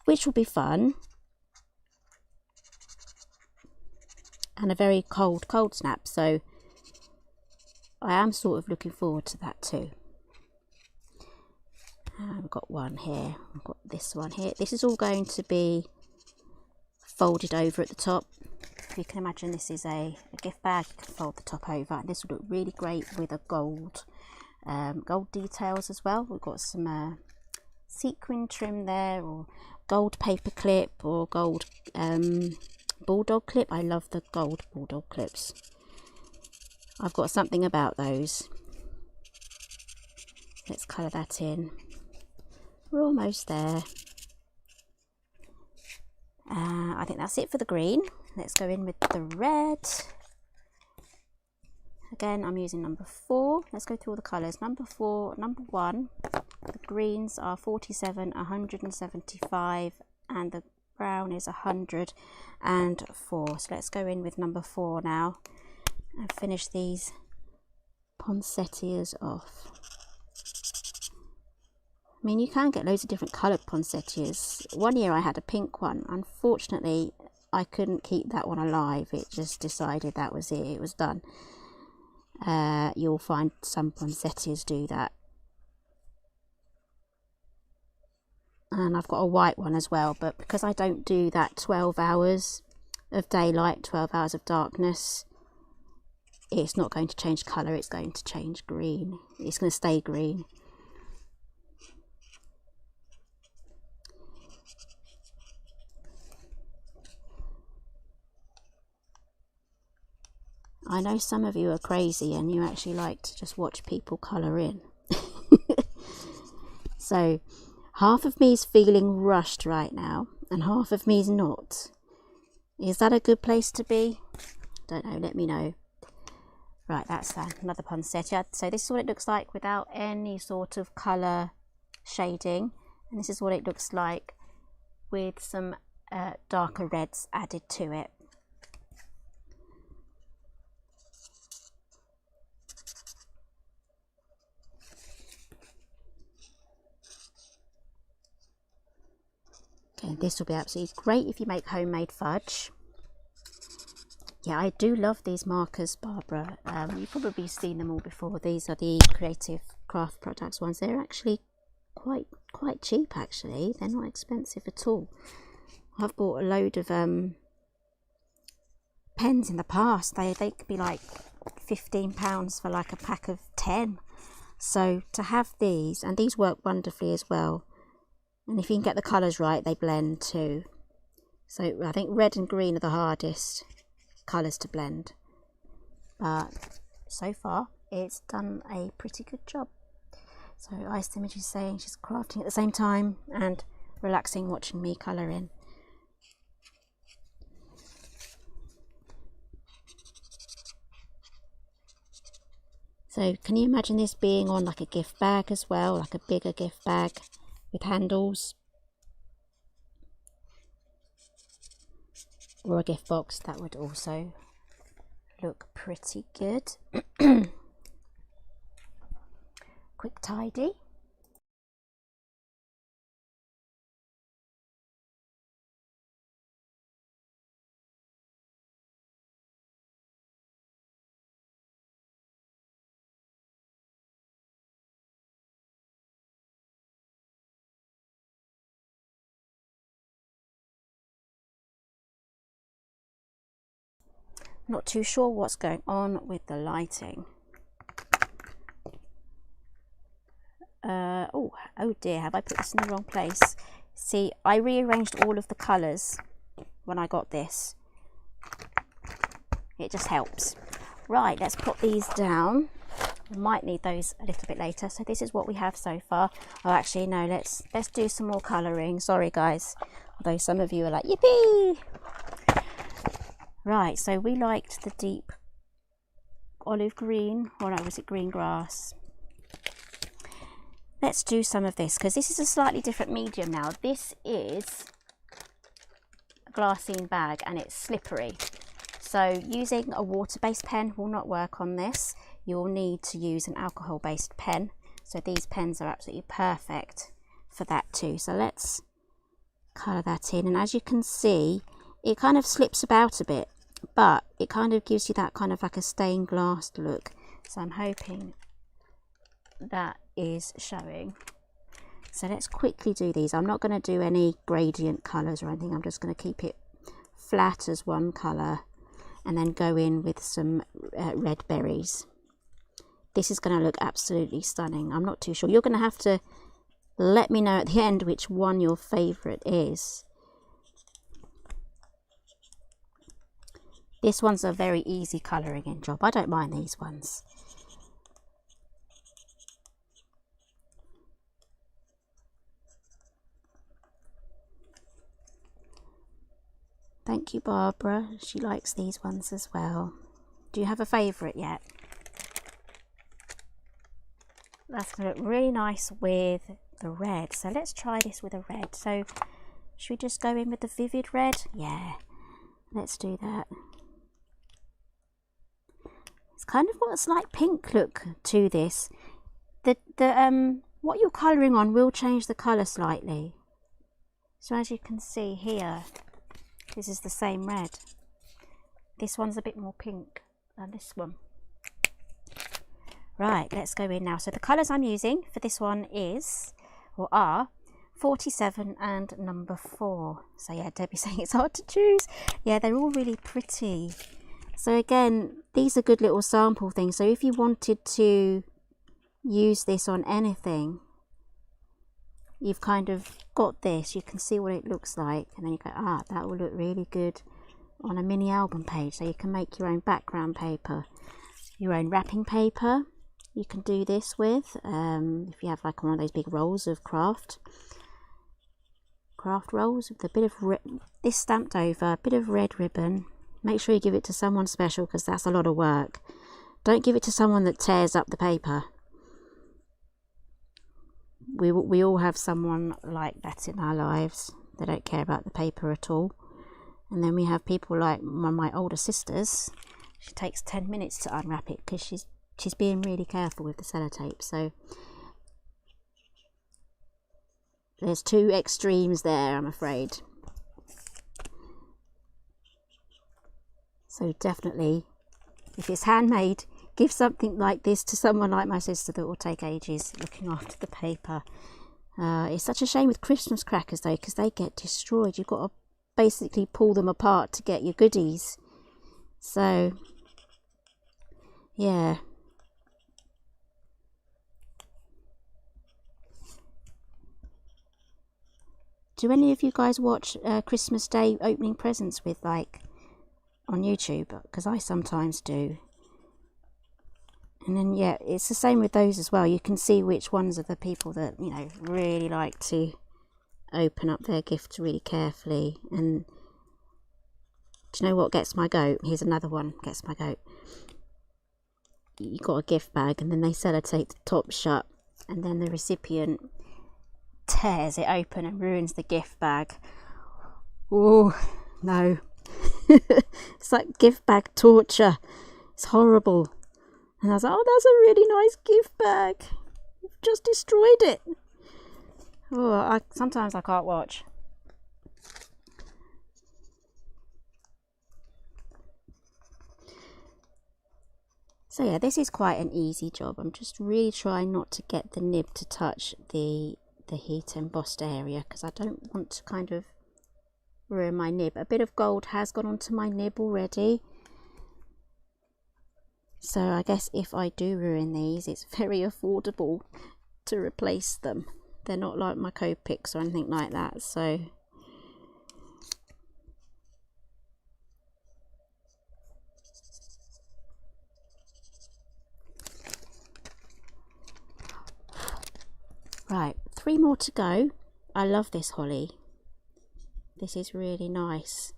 which will be fun. And a very cold snap. So I am sort of looking forward to that too. We've got one here, we've got this one here. This is all going to be folded over at the top. If you can imagine, this is a gift bag, you can fold the top over, and this will look really great with a gold details as well. We've got some sequin trim there, or gold paper clip, or gold bulldog clip. I love the gold bulldog clips. I've got something about those. Let's colour that in. We're almost there. I think that's it for the green. Let's go in with the red. Again, I'm using number 4. Let's go through all the colours. Number 4, number 1. The greens are 47, 175, and the brown is 104. So let's go in with number 4 now and finish these poinsettias off. I mean, you can get loads of different coloured poinsettias. One year I had a pink one. Unfortunately, I couldn't keep that one alive. It just decided that was it. It was done. You'll find some poinsettias do that. and I've got a white one as well, but because I don't do that 12 hours of daylight, 12 hours of darkness, it's not going to change colour, it's going to change green. It's going to stay green. I know some of you are crazy and you actually like to just watch people colour in. So half of me is feeling rushed right now and half of me is not. Is that a good place to be? Don't know, let me know. Right, that's another poinsettia. So this is what it looks like without any sort of colour shading, and this is what it looks like with some darker reds added to it. Okay, this will be absolutely great if you make homemade fudge. Yeah, I do love these markers, Barbara. You've probably seen them all before. These are the Creative Craft Products ones. They're actually quite cheap, actually. They're not expensive at all. I've bought a load of pens in the past. They could be like £15 for like a pack of 10. So to have these, and these work wonderfully as well. And if you can get the colours right, they blend too. So I think red and green are the hardest colours to blend, but so far it's done a pretty good job. So Iced Image is saying she's crafting at the same time and relaxing watching me colour in. So can you imagine this being on like a gift bag as well, like a bigger gift bag with handles, or a gift box? That would also look pretty good. Quick tidy. Not too sure what's going on with the lighting. Oh dear, have I put this in the wrong place? See, I rearranged all of the colours when I got this. It just helps. Right, let's put these down. We might need those a little bit later. So this is what we have so far. Oh, actually no, let's do some more colouring. Sorry guys, although some of you are like, yippee! Right, so we liked the deep olive green, or no, was it green grass? Let's do some of this, because this is a slightly different medium now. This is a glassine bag and it's slippery. So using a water-based pen will not work on this. You'll need to use an alcohol-based pen. So these pens are absolutely perfect for that too. So let's colour that in. And as you can see, it kind of slips about a bit, but it kind of gives you that kind of like a stained glass look. So I'm hoping that is showing. So let's quickly do these. I'm not going to do any gradient colours or anything. I'm just going to keep it flat as one colour and then go in with some red berries. This is going to look absolutely stunning. I'm not too sure. You're going to have to let me know at the end which one your favourite is. This one's a very easy colouring in job. I don't mind these ones. Thank you, Barbara. She likes these ones as well. Do you have a favourite yet? That's going to look really nice with the red. So let's try this with a red. So should we just go in with the vivid red? Yeah, let's do that. It's kind of got a slight pink look to this. What you're colouring on will change the colour slightly. So as you can see here, this is the same red. This one's a bit more pink than this one. Right, let's go in now. So the colours I'm using for this one are 47 and number 4. So yeah, Debbie's saying it's hard to choose. Yeah, they're all really pretty. So again, these are good little sample things. So if you wanted to use this on anything, you've kind of got this, you can see what it looks like, and then you go, ah, that will look really good on a mini album page. So you can make your own background paper, your own wrapping paper you can do this with, if you have like one of those big rolls of craft rolls with a bit of this stamped over, a bit of red ribbon. Make sure you give it to someone special, because that's a lot of work. Don't give it to someone that tears up the paper. We all have someone like that in our lives. They don't care about the paper at all. And then we have people like one of my older sisters. She takes 10 minutes to unwrap it because she's being really careful with the sellotape. So there's two extremes there, I'm afraid. So definitely, if it's handmade, give something like this to someone like my sister that will take ages looking after the paper. It's such a shame with Christmas crackers though, because they get destroyed. You've got to basically pull them apart to get your goodies. So yeah. Do any of you guys watch Christmas Day opening presents with, like, on YouTube? Because I sometimes do. And then yeah, it's the same with those as well. You can see which ones are the people that, you know, really like to open up their gifts really carefully. And do you know what gets my goat? Here's another one gets my goat. You got a gift bag and then they sellotape the top shut, and then the recipient tears it open and ruins the gift bag. Oh no. It's like gift bag torture. It's horrible. And I was like, oh, that's a really nice gift bag. You've just destroyed it. Oh, sometimes I can't watch. So yeah, this is quite an easy job. I'm just really trying not to get the nib to touch the heat embossed area, because I don't want to kind of ruin my nib. A bit of gold has gone onto my nib already. So I guess if I do ruin these, it's very affordable to replace them. They're not like my Copics or anything like that. So right, 3 more to go. I love this holly. This is really nice.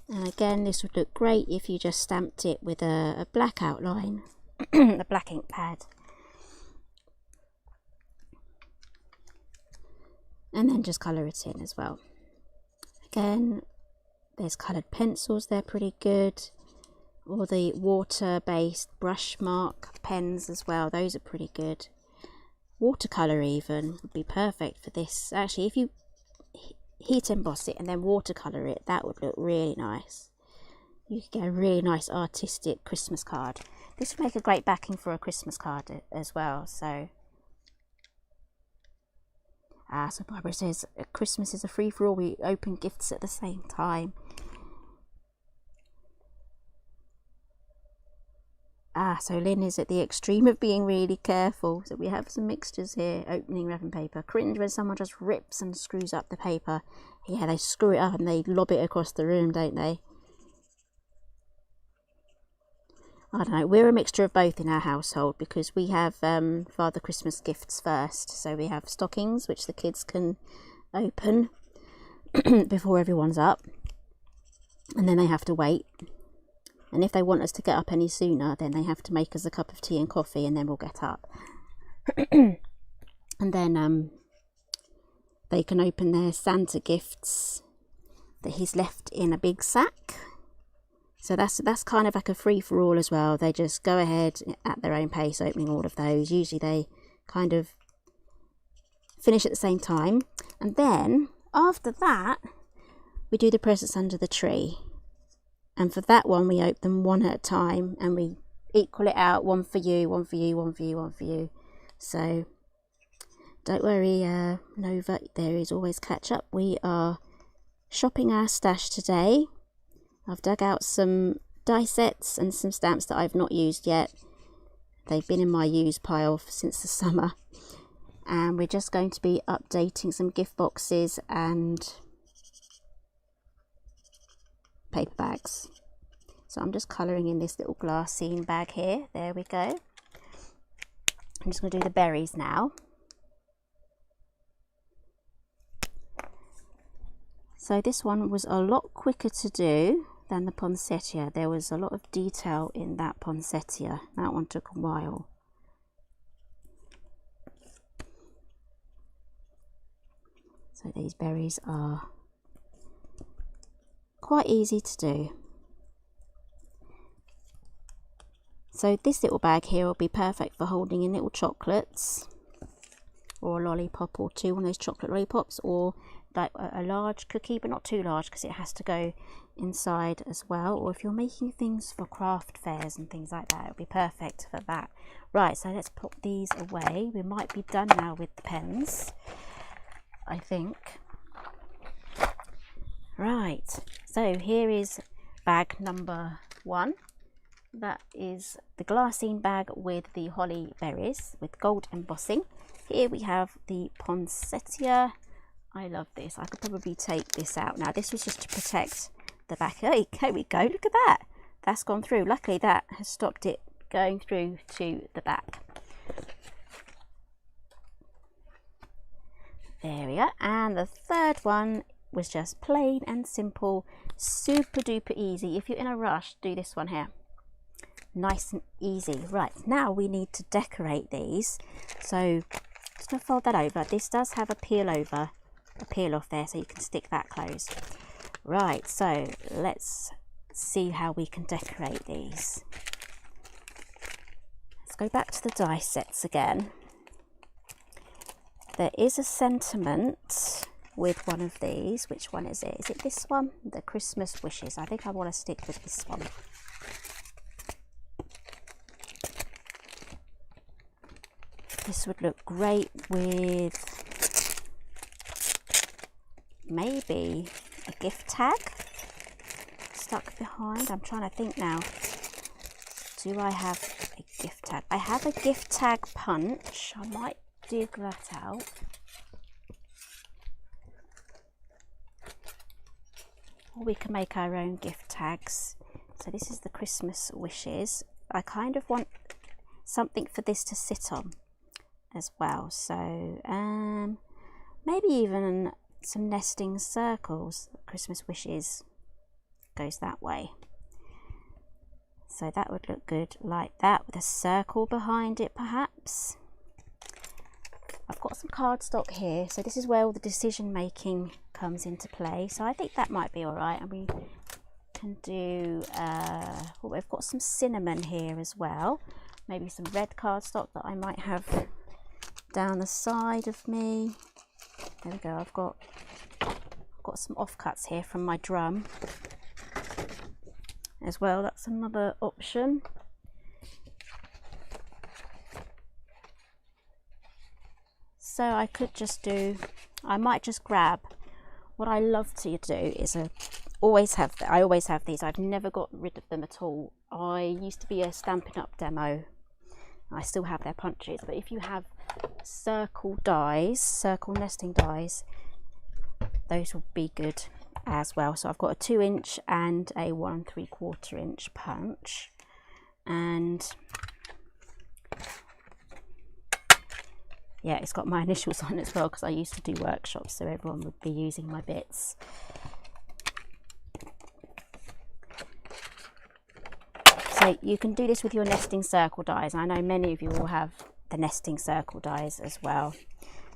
And again, this would look great if you just stamped it with a black outline, a black ink pad. And then just colour it in as well. Again, there's coloured pencils, they're pretty good. Or the water-based brush mark pens as well, those are pretty good. Watercolour even would be perfect for this. Actually, if you heat emboss it and then watercolour it, that would look really nice. You could get a really nice artistic Christmas card. This would make a great backing for a Christmas card as well. So so Barbara says Christmas is a free-for-all, we open gifts at the same time. So Lynn is at the extreme of being really careful. So we have some mixtures here. Opening wrapping paper. Cringe when someone just rips and screws up the paper. Yeah, they screw it up and they lob it across the room, don't they? I don't know. We're a mixture of both in our household, because we have Father Christmas gifts first. So we have stockings, which the kids can open before everyone's up. And then they have to wait. And if they want us to get up any sooner, then they have to make us a cup of tea and coffee, and then we'll get up. And then they can open their Santa gifts that he's left in a big sack. So that's kind of like a free-for-all as well. They just go ahead at their own pace, opening all of those. Usually they kind of finish at the same time. And then, after that, we do the presents under the tree. And for that one, we open them one at a time, and we equal it out, one for you, one for you, one for you, one for you. So don't worry, Nova, there is always catch up. We are shopping our stash today. I've dug out some die sets and some stamps that I've not used yet. They've been in my used pile since the summer. And we're just going to be updating some gift boxes and paper bags. So I'm just colouring in this little Glassine bag here. There we go. I'm just going to do the berries now. So this one was a lot quicker to do than the poinsettia. There was a lot of detail in that poinsettia. That one took a while. So these berries are quite easy to do. So this little bag here will be perfect for holding in little chocolates, or a lollipop or two, one of those chocolate lollipops, or like a large cookie, but not too large because it has to go inside as well. Or if you're making things for craft fairs and things like that, it'll be perfect for that. Right, so let's put these away. We might be done now with the pens, I think. Right, so here is bag number 1. That is the Glassine bag with the holly berries with gold embossing. Here we have the poinsettia. I love this. I could probably take this out now. This was just to protect the back. Hey, there we go. Look at that. That's gone through. Luckily that has stopped it going through to the back. There we go. And the third one was just plain and simple, super duper easy. If you're in a rush, do this one here. Nice and easy. Right, now we need to decorate these. So just going to fold that over. This does have a peel off there, so you can stick that closed. Right, so let's see how we can decorate these. Let's go back to the die sets again. There is a sentiment with one of these. Which one is it? Is it this one? The Christmas wishes. I think I want to stick with this one. This would look great with maybe a gift tag stuck behind. I'm trying to think now. Do I have a gift tag? I have a gift tag punch. I might dig that out. Or we can make our own gift tags. So this is the Christmas wishes. I kind of want something for this to sit on as well. So maybe even some nesting circles. Christmas wishes goes that way. So that would look good like that, with a circle behind it perhaps. I've got some cardstock here, so this is where all the decision making comes into play. So I think that might be all right. And we can do, well, we've got some cinnamon here as well. Maybe some red cardstock that I might have down the side of me. There we go. I've got some offcuts here from my drum as well. That's another option. So I could just do, I might just grab, what I love to do is I always have these. I've never got rid of them at all. I used to be a Stampin' Up demo. I still have their punches, but if you have circle dies, circle nesting dies, those will be good as well. So I've got a 2-inch and a 1 3/4 inch punch, and yeah, it's got my initials on as well because I used to do workshops, so everyone would be using my bits. So you can do this with your nesting circle dies. I know many of you will have the nesting circle dies as well.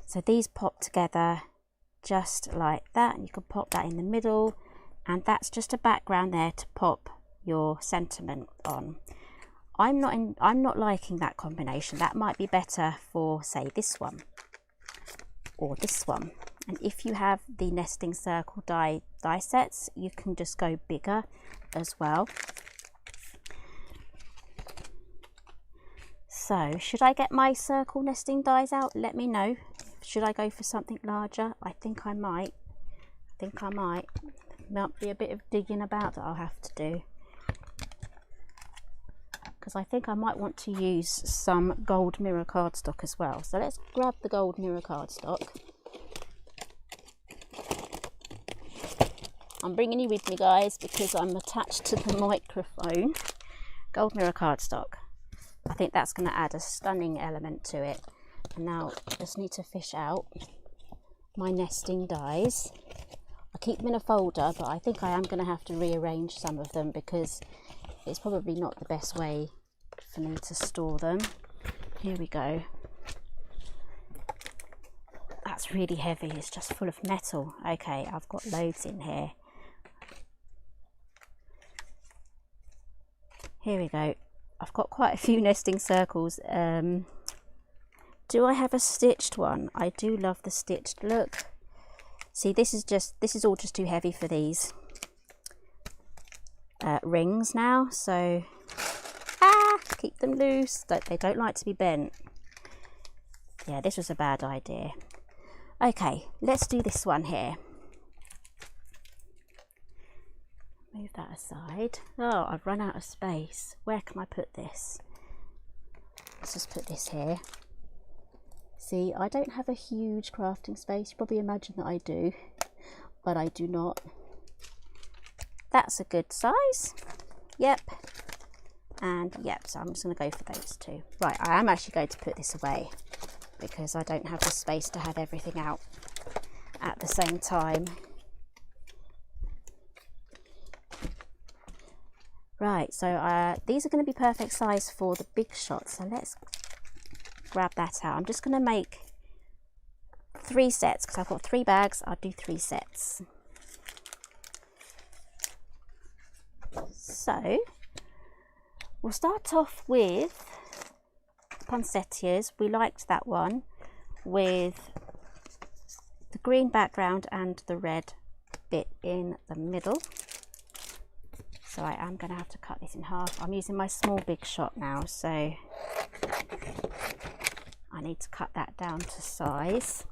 So these pop together just like that, and you can pop that in the middle, and that's just a background there to pop your sentiment on. I'm not liking that combination. That might be better for, say, this one or this one. And if you have the nesting circle die sets, you can just go bigger as well. So should I get my circle nesting dies out? Let me know. Should I go for something larger? I think I might. Might be a bit of digging about that I'll have to do, because I think I might want to use some gold mirror cardstock as well. So let's grab the gold mirror cardstock. I'm bringing you with me, guys, because I'm attached to the microphone. Gold mirror cardstock. I think that's going to add a stunning element to it. And now I just need to fish out my nesting dies. I keep them in a folder, but I think I am going to have to rearrange some of them because it's probably not the best way for me to store them. Here we go. That's really heavy. It's just full of metal. Okay, I've got loads in here. Here we go. I've got quite a few nesting circles. Do I have a stitched one? I do love the stitched look. See, this is all just too heavy for these rings now. So, keep them loose. They don't like to be bent. Yeah, this was a bad idea. Okay, let's do this one here. Move that aside. Oh, I've run out of space. Where can I put this? Let's just put this here. See, I don't have a huge crafting space. You probably imagine that I do, but I do not. That's a good size. Yep. And yep, so I'm just going to go for those two. Right, I am actually going to put this away because I don't have the space to have everything out at the same time. Right, so these are going to be perfect size for the big shots. So let's grab that out. I'm just going to make 3 sets because I've got 3 bags. I'll do 3 sets. So we'll start off with poinsettias. We liked that one with the green background and the red bit in the middle. So I am going to have to cut this in half. I'm using my small big shot now, so I need to cut that down to size.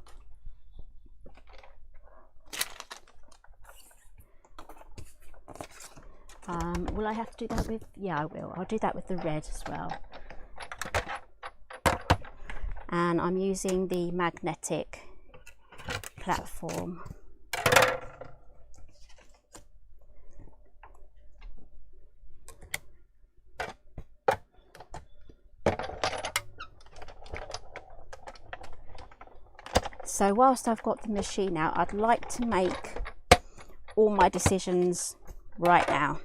Will I have to do that with? Yeah, I will. I'll do that with the red as well. And I'm using the magnetic platform. So whilst I've got the machine out, I'd like to make all my decisions right now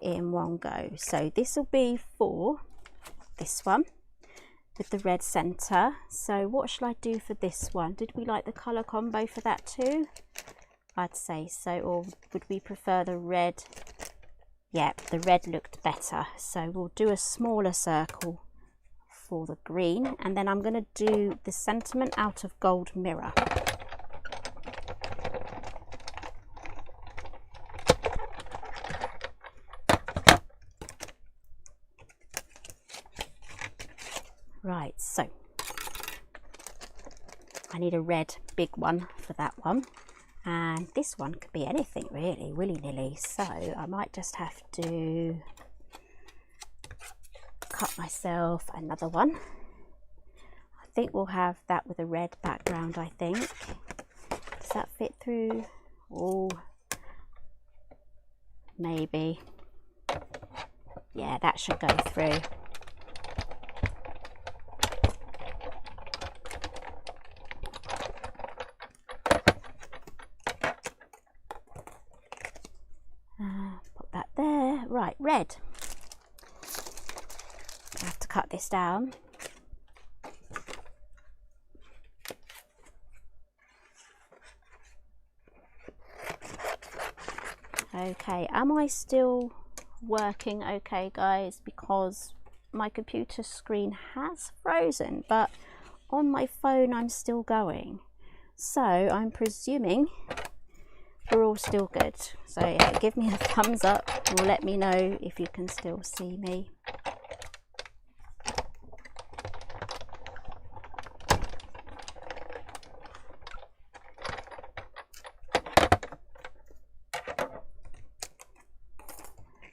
in one go. So this will be for this one with the red centre. So what shall I do for this one? Did we like the colour combo for that too? I'd say so. Or would we prefer the red? Yep, the red looked better. So we'll do a smaller circle for the green, and then I'm going to do the sentiment out of gold mirror. Right, so I need a red big one for that one, and this one could be anything really, willy-nilly, so I might just have to cut myself another one. I think we'll have that with a red background, I think. Does that fit through? Oh, maybe. Yeah, that should go through. Put that there. Right, red. I have to cut this down. Okay, am I still working okay, guys? Because my computer screen has frozen, but on my phone I'm still going. So I'm presuming we're all still good. So yeah, give me a thumbs up or let me know if you can still see me.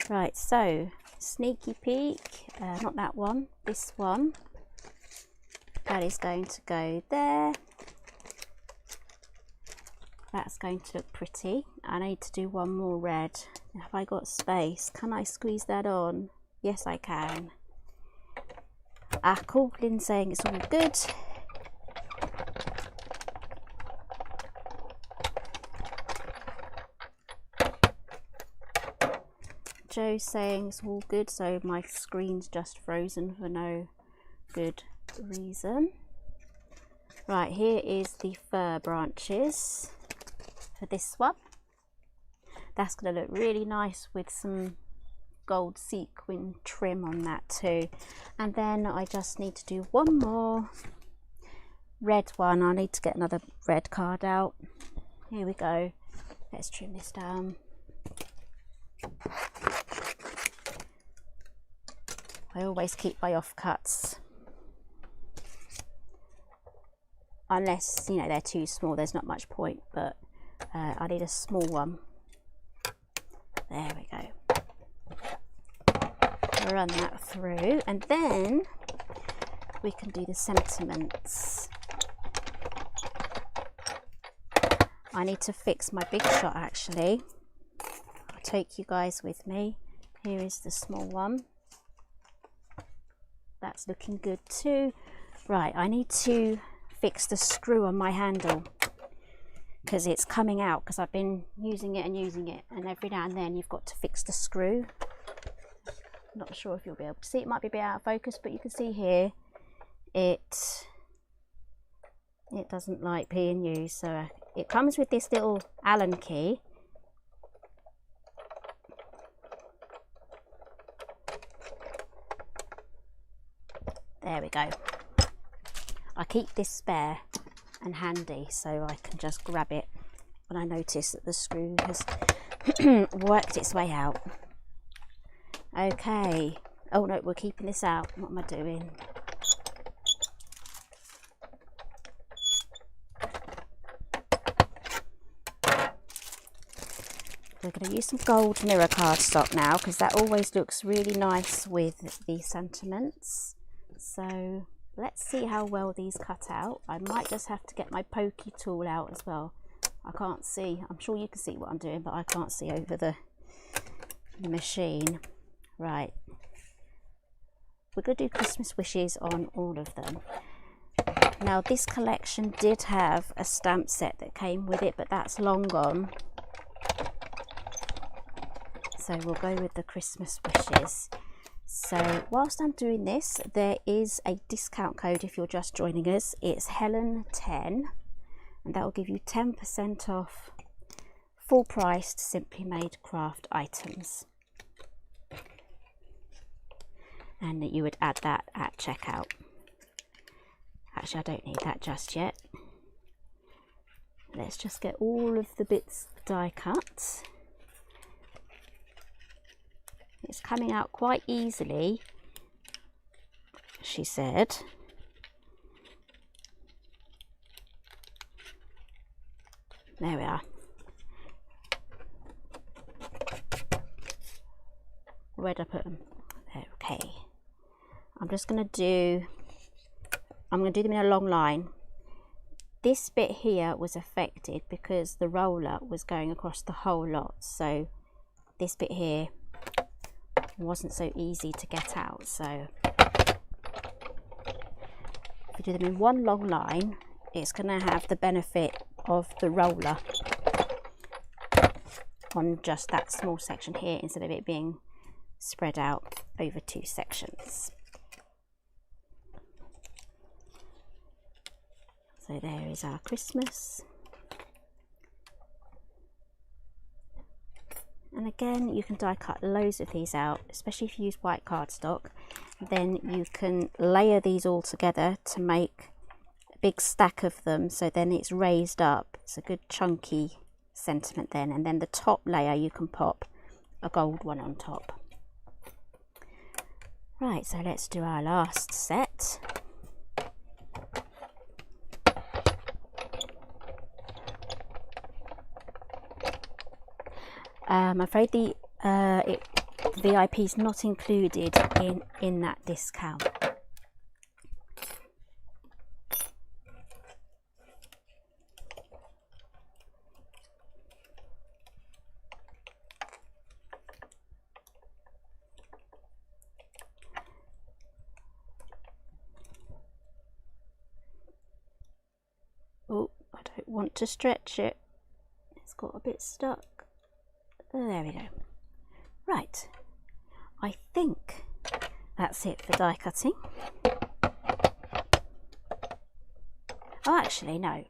Right, so sneaky peek, not that one, this one. That is going to go there. That's going to look pretty. I need to do one more red. Have I got space? Can I squeeze that on? Yes, I can. Ah, cool. Lynn's saying it's all good. Joe's saying it's all good, so my screen's just frozen for no good reason. Right, here is the fir branches for this one. That's going to look really nice with some gold sequin trim on that too. And then I just need to do one more red one. I need to get another red card out. Here we go. Let's trim this down. I always keep my offcuts, unless, you know, they're too small, there's not much point, but I need a small one. There we go. Run that through, and then we can do the sentiments. I need to fix my big shot actually. I'll take you guys with me. Here is the small one. That's looking good too. Right, I need to fix the screw on my handle because it's coming out, because I've been using it, and every now and then you've got to fix the screw. Not sure if you'll be able to see, it might be a bit out of focus, but you can see here it doesn't like being used. So it comes with this little Allen key. There we go. I keep this spare and handy so I can just grab it when I notice that the screw has worked its way out. Okay. Oh no, we're keeping this out. What am I doing? We're going to use some gold mirror cardstock now, because that always looks really nice with the sentiments. So let's see how well these cut out. I might just have to get my pokey tool out as well. I can't see. I'm sure you can see what I'm doing, but I can't see over the machine. Right. We're going to do Christmas wishes on all of them. Now this collection did have a stamp set that came with it, but that's long gone. So we'll go with the Christmas wishes. So whilst I'm doing this, there is a discount code if you're just joining us. It's Helen10, and that will give you 10% off full priced Simply Made craft items. And you would add that at checkout. Actually, I don't need that just yet. Let's just get all of the bits die cut. It's coming out quite easily, she said. There we are. Where'd I put them? Okay. I'm going to do them in a long line. This bit here was affected because the roller was going across the whole lot. So this bit here wasn't so easy to get out. So if you do them in one long line, it's going to have the benefit of the roller on just that small section here instead of it being spread out over two sections. So there is our Christmas. And again, you can die cut loads of these out, especially if you use white cardstock. Then you can layer these all together to make a big stack of them, so then it's raised up. It's a good chunky sentiment then. And then the top layer you can pop a gold one on top. Right, so let's do our last set. I'm afraid VIP is not included in that discount. Oh, I don't want to stretch it. It's got a bit stuck. Oh, there we go. Right, I think that's it for die cutting. Oh, actually, no.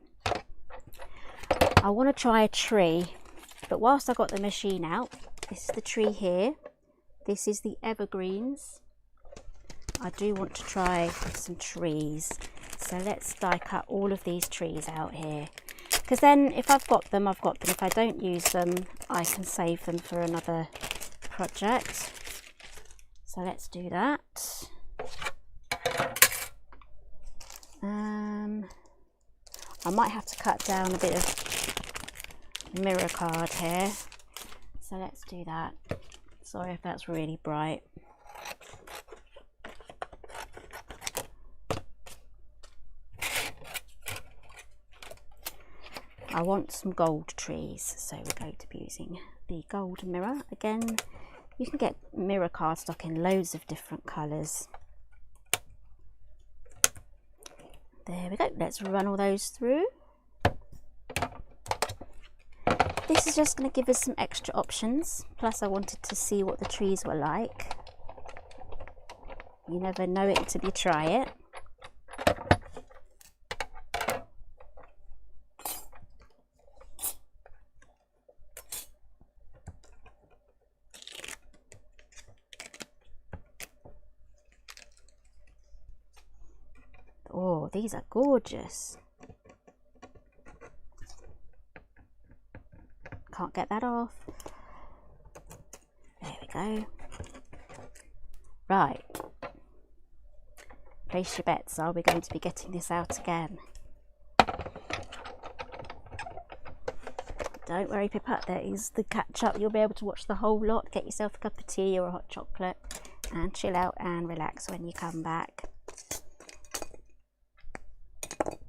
I want to try a tree, but whilst I got the machine out, this is the tree here. This is the evergreens. I do want to try some trees. So let's die cut all of these trees out here. Because then if I've got them, I've got them. If I don't use them, I can save them for another project. So let's do that. I might have to cut down a bit of mirror card here. So let's do that. Sorry if that's really bright. I want some gold trees, so we're going to be using the gold mirror. Again, you can get mirror cardstock in loads of different colours. There we go, let's run all those through. This is just going to give us some extra options, plus I wanted to see what the trees were like. You never know it until you try it. Oh, these are gorgeous. Can't get that off. There we go. Right. Place your bets. Are we going to be getting this out again? Don't worry, Pippa. There is the catch up. You'll be able to watch the whole lot. Get yourself a cup of tea or a hot chocolate and chill out and relax when you come back.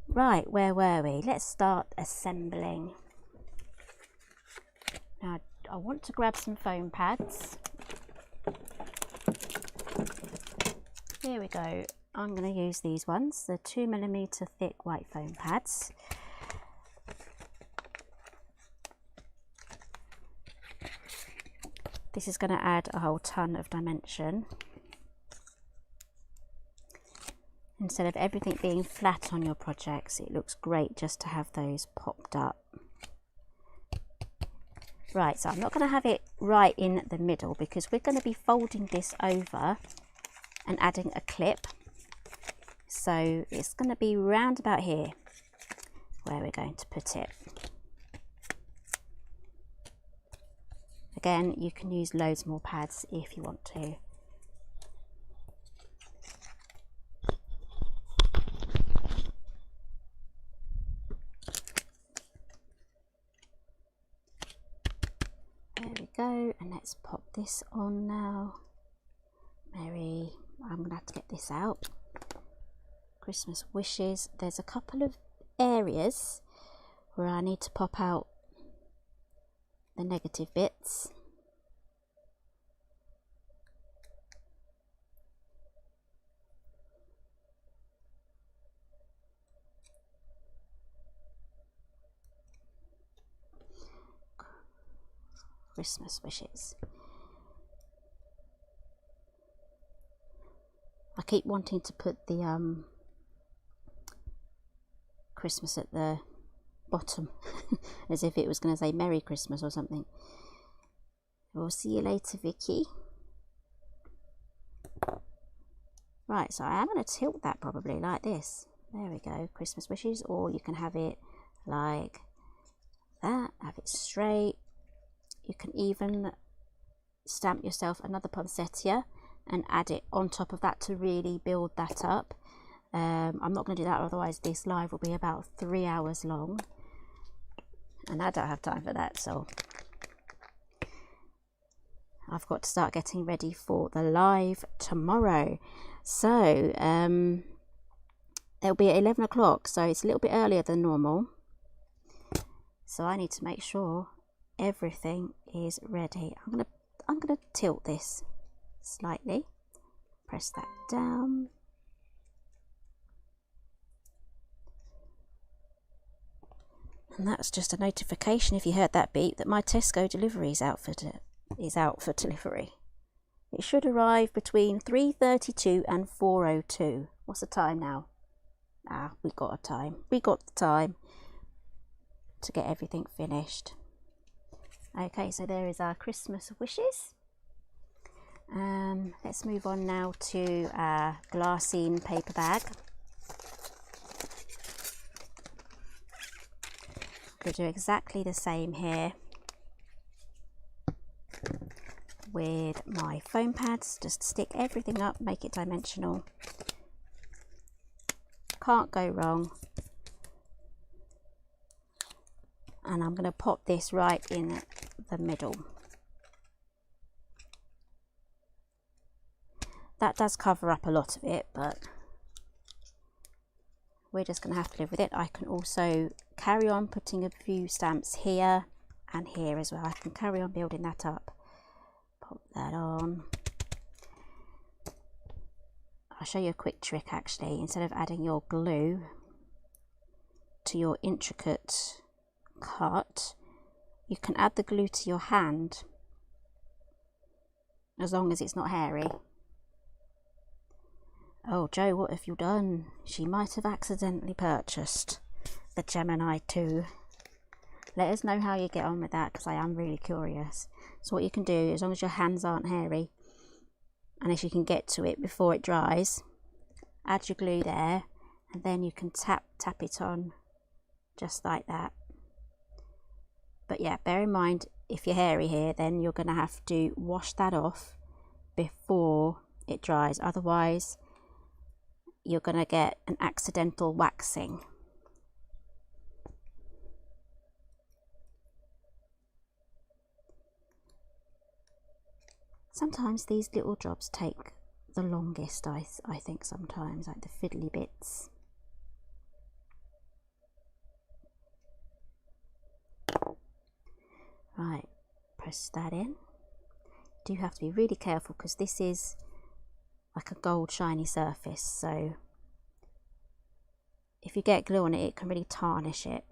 Right, where were we? Let's start assembling. Now, I want to grab some foam pads. Here we go. I'm going to use these ones, the 2mm thick white foam pads. This is going to add a whole ton of dimension. Instead of everything being flat on your projects, it looks great just to have those popped up. Right, so I'm not going to have it right in the middle because we're going to be folding this over and adding a clip. So it's going to be round about here where we're going to put it. Again, you can use loads more pads if you want to. There we go, and let's pop this on now. Mary, I'm going to have to get this out. Christmas wishes. There's a couple of areas where I need to pop out the negative bits. Christmas wishes. I keep wanting to put the Christmas at the bottom as if it was going to say Merry Christmas or something. We'll see you later, Vicky. Right, so I am going to tilt that probably like this. There we go, Christmas wishes, or you can have it like that, have it straight. You can even stamp yourself another poinsettia and add it on top of that to really build that up. I'm not going to do that, otherwise this live will be about 3 hours long and I don't have time for that. So I've got to start getting ready for the live tomorrow. So it'll be at 11 o'clock, so it's a little bit earlier than normal. So I need to make sure everything is ready. I'm gonna tilt this slightly. Press that down. And that's just a notification, if you heard that beep, that my Tesco delivery is out for delivery. It should arrive between 3:32 and 4:02. What's the time now? We got a time. We got the time to get everything finished. Okay, so there is our Christmas wishes. Let's move on now to our Glassine paper bag. I'm going to do exactly the same here with my foam pads. Just stick everything up, make it dimensional. Can't go wrong. And I'm going to pop this right in the middle. That does cover up a lot of it, but we're just going to have to live with it. I can also carry on putting a few stamps here and here as well. I can carry on building that up. Pop that on. I'll show you a quick trick actually. Instead of adding your glue to your intricate cut, you can add the glue to your hand, as long as it's not hairy. Oh, Joe, what have you done? She might have accidentally purchased the Gemini 2. Let us know how you get on with that, because I am really curious. So what you can do, as long as your hands aren't hairy, and if you can get to it before it dries, add your glue there, and then you can tap it on just like that. But yeah, bear in mind, if you're hairy here, then you're going to have to wash that off before it dries. Otherwise, you're going to get an accidental waxing. Sometimes these little jobs take the longest, I think sometimes, like the fiddly bits. Right, press that in. You do have to be really careful because this is like a gold shiny surface, so if you get glue on it, it can really tarnish it.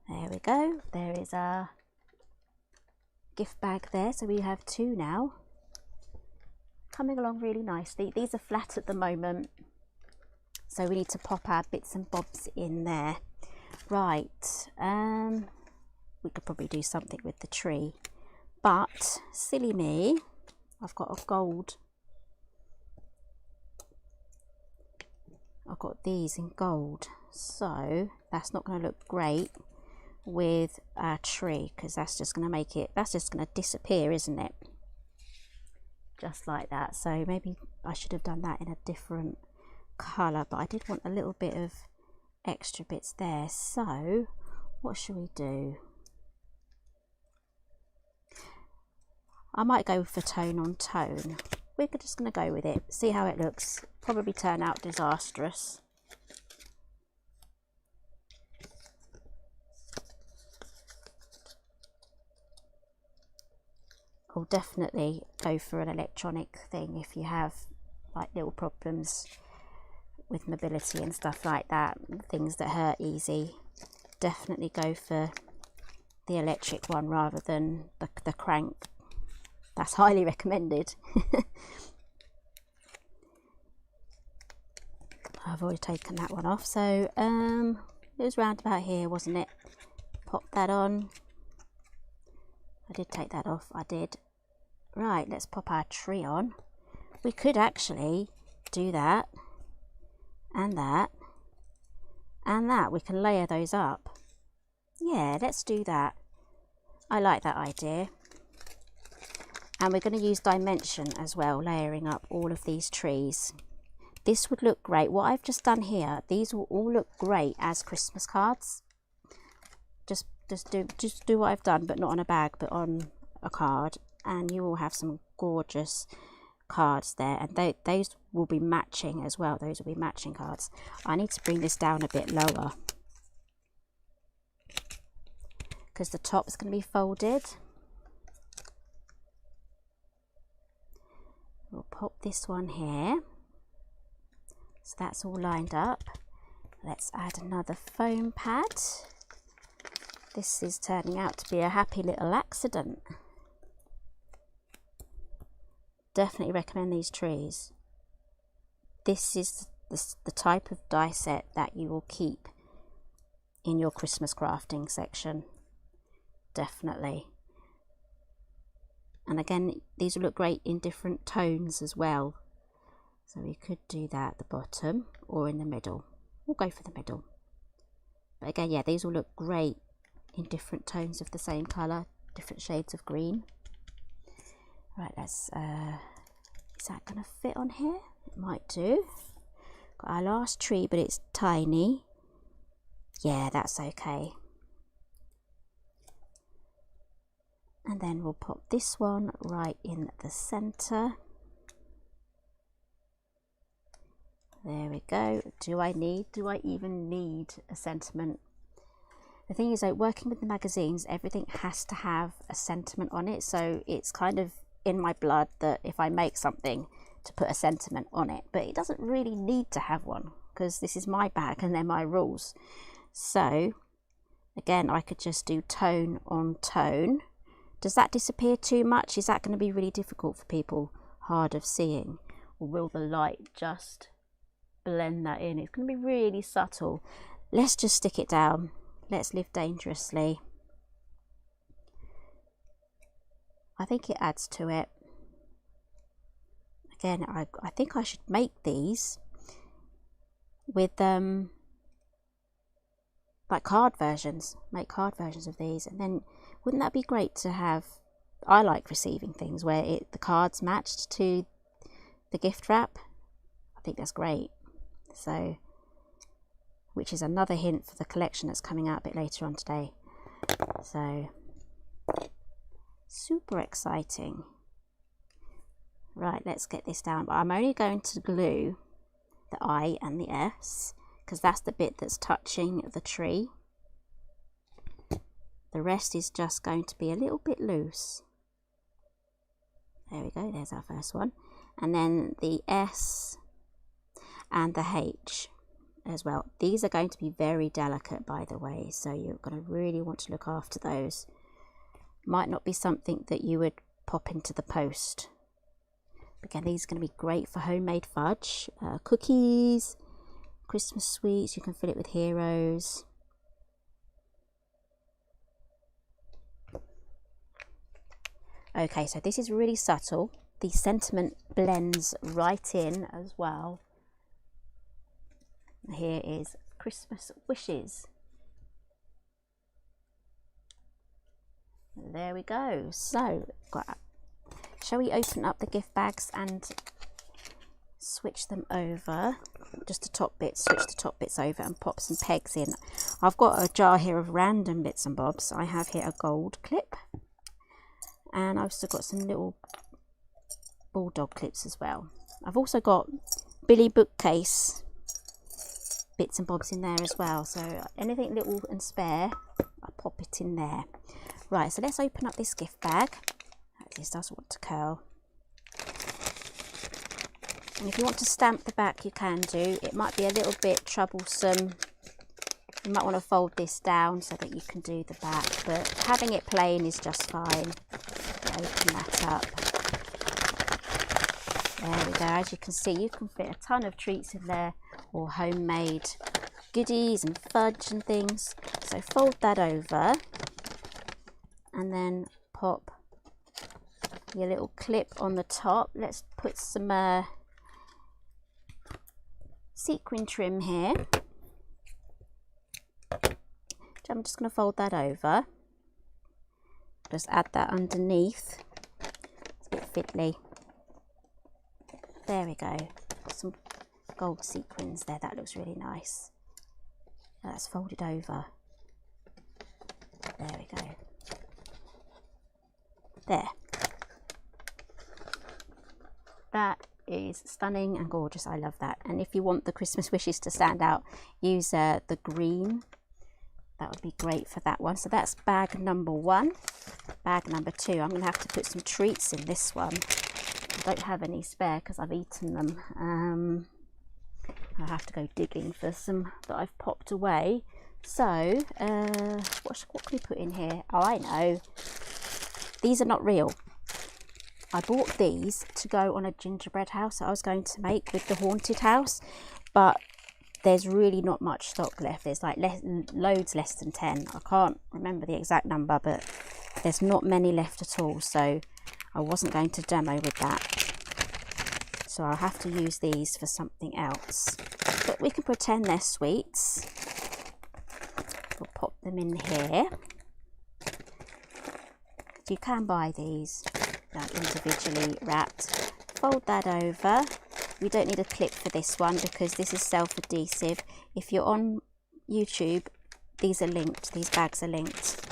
There we go. There is our gift bag there. So we have two now. Coming along really nicely. These are flat at the moment, so we need to pop our bits and bobs in there. Right, we could probably do something with the tree, but silly me, I've got a gold. I've got these in gold, so that's not going to look great with our tree, because that's just going to make it, that's just going to disappear, isn't it? Just like that. So maybe I should have done that in a different colour, but I did want a little bit of extra bits there. So what should we do? I might go for tone on tone. We're just going to go with it, see how it looks. Probably turn out disastrous. I'll definitely go for an electronic thing if you have like little problems with mobility and stuff like that, things that hurt easy. Definitely go for the electric one rather than the crank. That's highly recommended. I've already taken that one off, so it was round about here, wasn't it? Pop that on. I did take that off, I did. Right, let's pop our tree on. We could actually do that and that and that. We can layer those up. Yeah, let's do that. I like that idea. And we're going to use dimension as well, layering up all of these trees. This would look great. What I've just done here, these will all look great as Christmas cards. Just do what I've done, but not on a bag, but on a card. and you will have some gorgeous cards there, and those will be matching as well. Those will be matching cards. I need to bring this down a bit lower because the top is going to be folded. We'll pop this one here, so that's all lined up. Let's add another foam pad. This is turning out to be a happy little accident. Definitely recommend these trees. This is the type of die set that you will keep in your Christmas crafting section. Definitely. And again, these will look great in different tones as well. So we could do that at the bottom or in the middle. We'll go for the middle. But again, yeah, these will look great in different tones of the same colour, different shades of green. Right, let's, is that going to fit on here? It might do. Got our last tree, but it's tiny. Yeah, that's okay. And then we'll pop this one right in the centre. There we go. Do I even need a sentiment? The thing is, though, working with the magazines, everything has to have a sentiment on it. So it's kind of in my blood that if I make something, to put a sentiment on it. But it doesn't really need to have one because this is my bag and they're my rules. So again, I could just do tone on tone. Does that disappear too much? Is that going to be really difficult for people, hard of seeing? Or will the light just blend that in? It's going to be really subtle. Let's just stick it down. Let's live dangerously. I think it adds to it. Again, I think I should make these with like card versions. Make card versions of these, and then wouldn't that be great to have? I like receiving things where the cards matched to the gift wrap. I think that's great. So, which is another hint for the collection that's coming out a bit later on today. So, super exciting. Right, let's get this down. But I'm only going to glue the I and the S because that's the bit that's touching the tree. The rest is just going to be a little bit loose. There we go, there's our first one. And then the S and the H as well. These are going to be very delicate, by the way, so you're going to really want to look after those. Might not be something that you would pop into the post. Again, these are going to be great for homemade fudge, cookies, Christmas sweets. You can fill it with heroes. Okay, so this is really subtle. The sentiment blends right in as well. Here is Christmas wishes. There we go. So, shall we open up the gift bags and switch them over? Just the top bits, switch the top bits over and pop some pegs in. I've got a jar here of random bits and bobs. I have here a gold clip. And I've still got some little bulldog clips as well. I've also got Billy bookcase bits and bobs in there as well. So anything little and spare, I'll pop it in there. Right, so let's open up this gift bag. This doesn't want to curl. And if you want to stamp the back, you can do. It might be a little bit troublesome. You might want to fold this down so that you can do the back, but having it plain is just fine. Open that up. There we go. As you can see, you can fit a ton of treats in there, or homemade goodies and fudge and things. So fold that over and then pop your little clip on the top. Let's put some sequin trim here. I'm just going to fold that over. Just add that underneath. It's a bit fiddly. There we go. Got some gold sequins there. That looks really nice. That's folded over. There we go. There. That is stunning and gorgeous. I love that. And if you want the Christmas wishes to stand out, use the green. That would be great for that one. So that's bag number 1. Bag number 2, I'm going to have to put some treats in this one. I don't have any spare because I've eaten them. I'll have to go digging for some that I've popped away. So what can we put in here? Oh, I know. These are not real. I bought these to go on a gingerbread house that I was going to make with the haunted house, but there's really not much stock left. There's like loads less than 10. I can't remember the exact number, but there's not many left at all, so I wasn't going to demo with that. So I'll have to use these for something else. But we can pretend they're sweets. We'll pop them in here. You can buy these like individually wrapped. Fold that over. We don't need a clip for this one because this is self-adhesive. If you're on YouTube, these are linked. These bags are linked.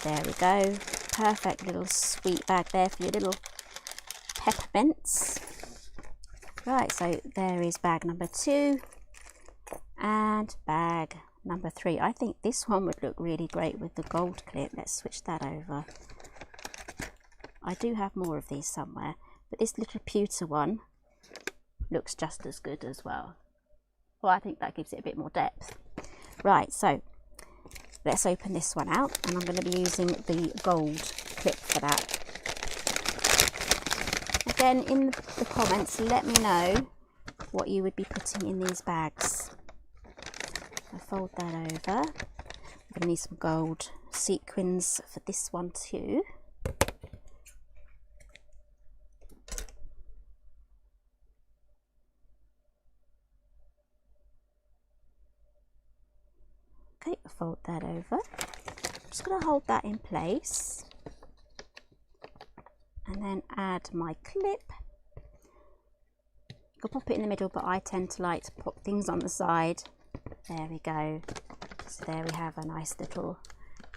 There we go. Perfect little sweet bag there for your little peppermints. Right, so there is bag number 2 and bag number 3. I think this one would look really great with the gold clip. Let's switch that over. I do have more of these somewhere, but this little pewter one looks just as good as well. Well, I think that gives it a bit more depth. Right, so let's open this one out, and I'm going to be using the gold clip for that. Again, in the comments, let me know what you would be putting in these bags. So fold that over. I'm going to need some gold sequins for this one too. Okay, fold that over. I'm just going to hold that in place and then add my clip. You can pop it in the middle, but I tend to like to pop things on the side. There we go. So there we have a nice little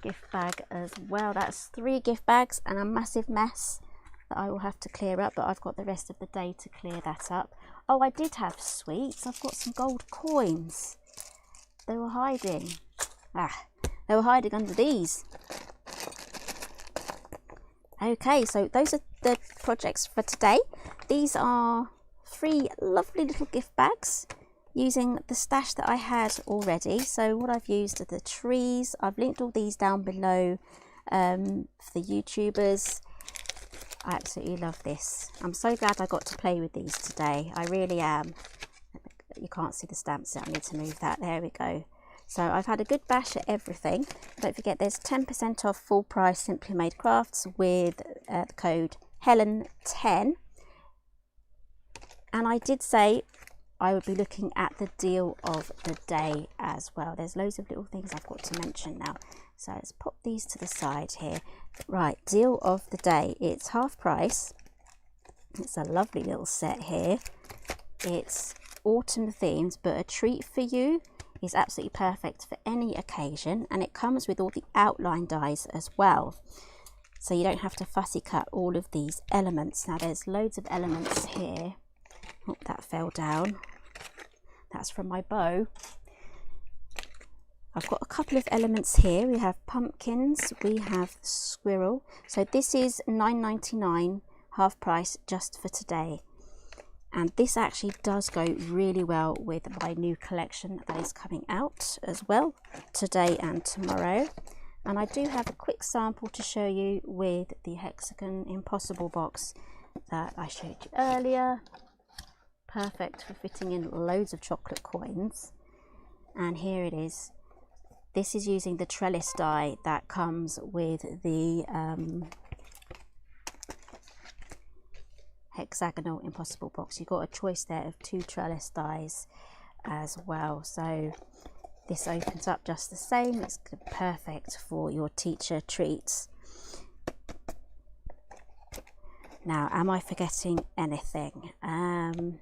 gift bag as well. That's 3 gift bags and a massive mess that I will have to clear up, but I've got the rest of the day to clear that up. Oh, I did have sweets. I've got some gold coins. They were hiding. They were hiding under these. Okay, so those are the projects for today. These are 3 lovely little gift bags using the stash that I had already. So what I've used are the trees. I've linked all these down below for the YouTubers. I absolutely love this. I'm so glad I got to play with these today. I really am. You can't see the stamps, so I need to move that. There we go. So I've had a good bash at everything. Don't forget there's 10% off full price Simply Made Crafts with the code Helen10. And I did say I would be looking at the deal of the day as well. There's loads of little things I've got to mention now. So let's pop these to the side here. Right, deal of the day. It's half price. It's a lovely little set here. It's autumn themed, but a treat for you. Is absolutely perfect for any occasion, and it comes with all the outline dies as well, so you don't have to fussy cut all of these elements. Now there's loads of elements here. Oh, that fell down. That's from my bow. I've got a couple of elements here. We have pumpkins, we have squirrel. So this is £9.99 half price just for today. And this actually does go really well with my new collection that is coming out as well today and tomorrow. And I do have a quick sample to show you with the Hexagon Impossible box that I showed you earlier. Perfect for fitting in loads of chocolate coins. And here it is. This is using the trellis die that comes with the Hexagonal Impossible box. You've got a choice there of 2 trellis dies as well, so this opens up just the same. It's perfect for your teacher treats. Now, am I forgetting anything? I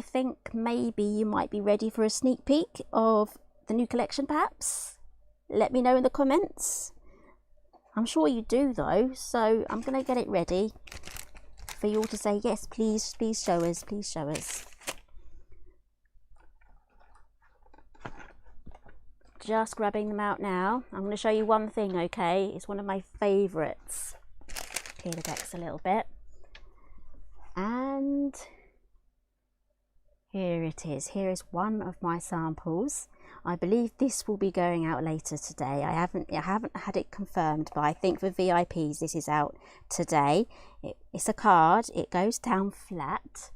think maybe you might be ready for a sneak peek of the new collection perhaps. Let me know in the comments. I'm sure you do though, so I'm going to get it ready. for you all to say, yes, please, please show us, please show us. Just grabbing them out now. I'm going to show you one thing, okay? It's one of my favourites. Clear the decks a little bit. And here it is. Here is one of my samples. I believe this will be going out later today. I haven't had it confirmed, but I think for VIPs this is out today. It's a card. It goes down flat.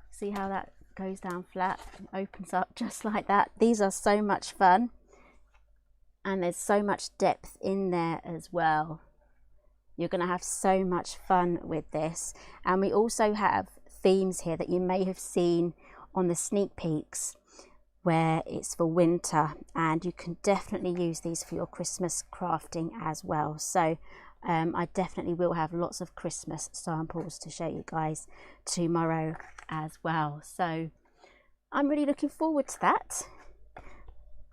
See how that goes down flat and opens up just like that. These are so much fun. And there's so much depth in there as well. You're going to have so much fun with this. And we also have themes here that you may have seen on the sneak peeks, where it's for winter, and you can definitely use these for your Christmas crafting as well. So I definitely will have lots of Christmas samples to show you guys tomorrow as well. So I'm really looking forward to that.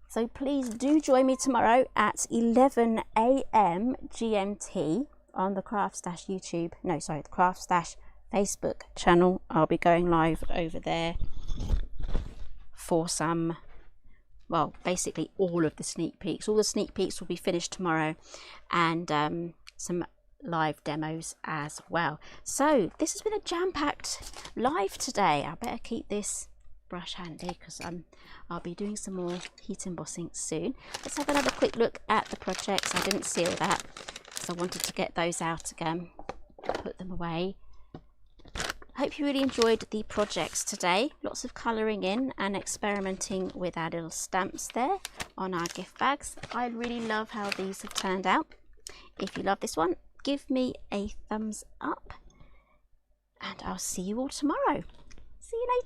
So please do join me tomorrow at 11 AM GMT on the Craftstash YouTube, no sorry, the Craftstash Facebook channel. I'll be going live over there for some, well, basically all of the sneak peeks. All the sneak peeks will be finished tomorrow, and some live demos as well. So this has been a jam-packed live today. I better keep this brush handy because I'll be doing some more heat embossing soon. Let's have another quick look at the projects. I didn't seal that, so I wanted to get those out again, put them away. Hope you really enjoyed the projects today. Lots of colouring in and experimenting with our little stamps there on our gift bags. I really love how these have turned out. If you love this one, give me a thumbs up, and I'll see you all tomorrow. See you later.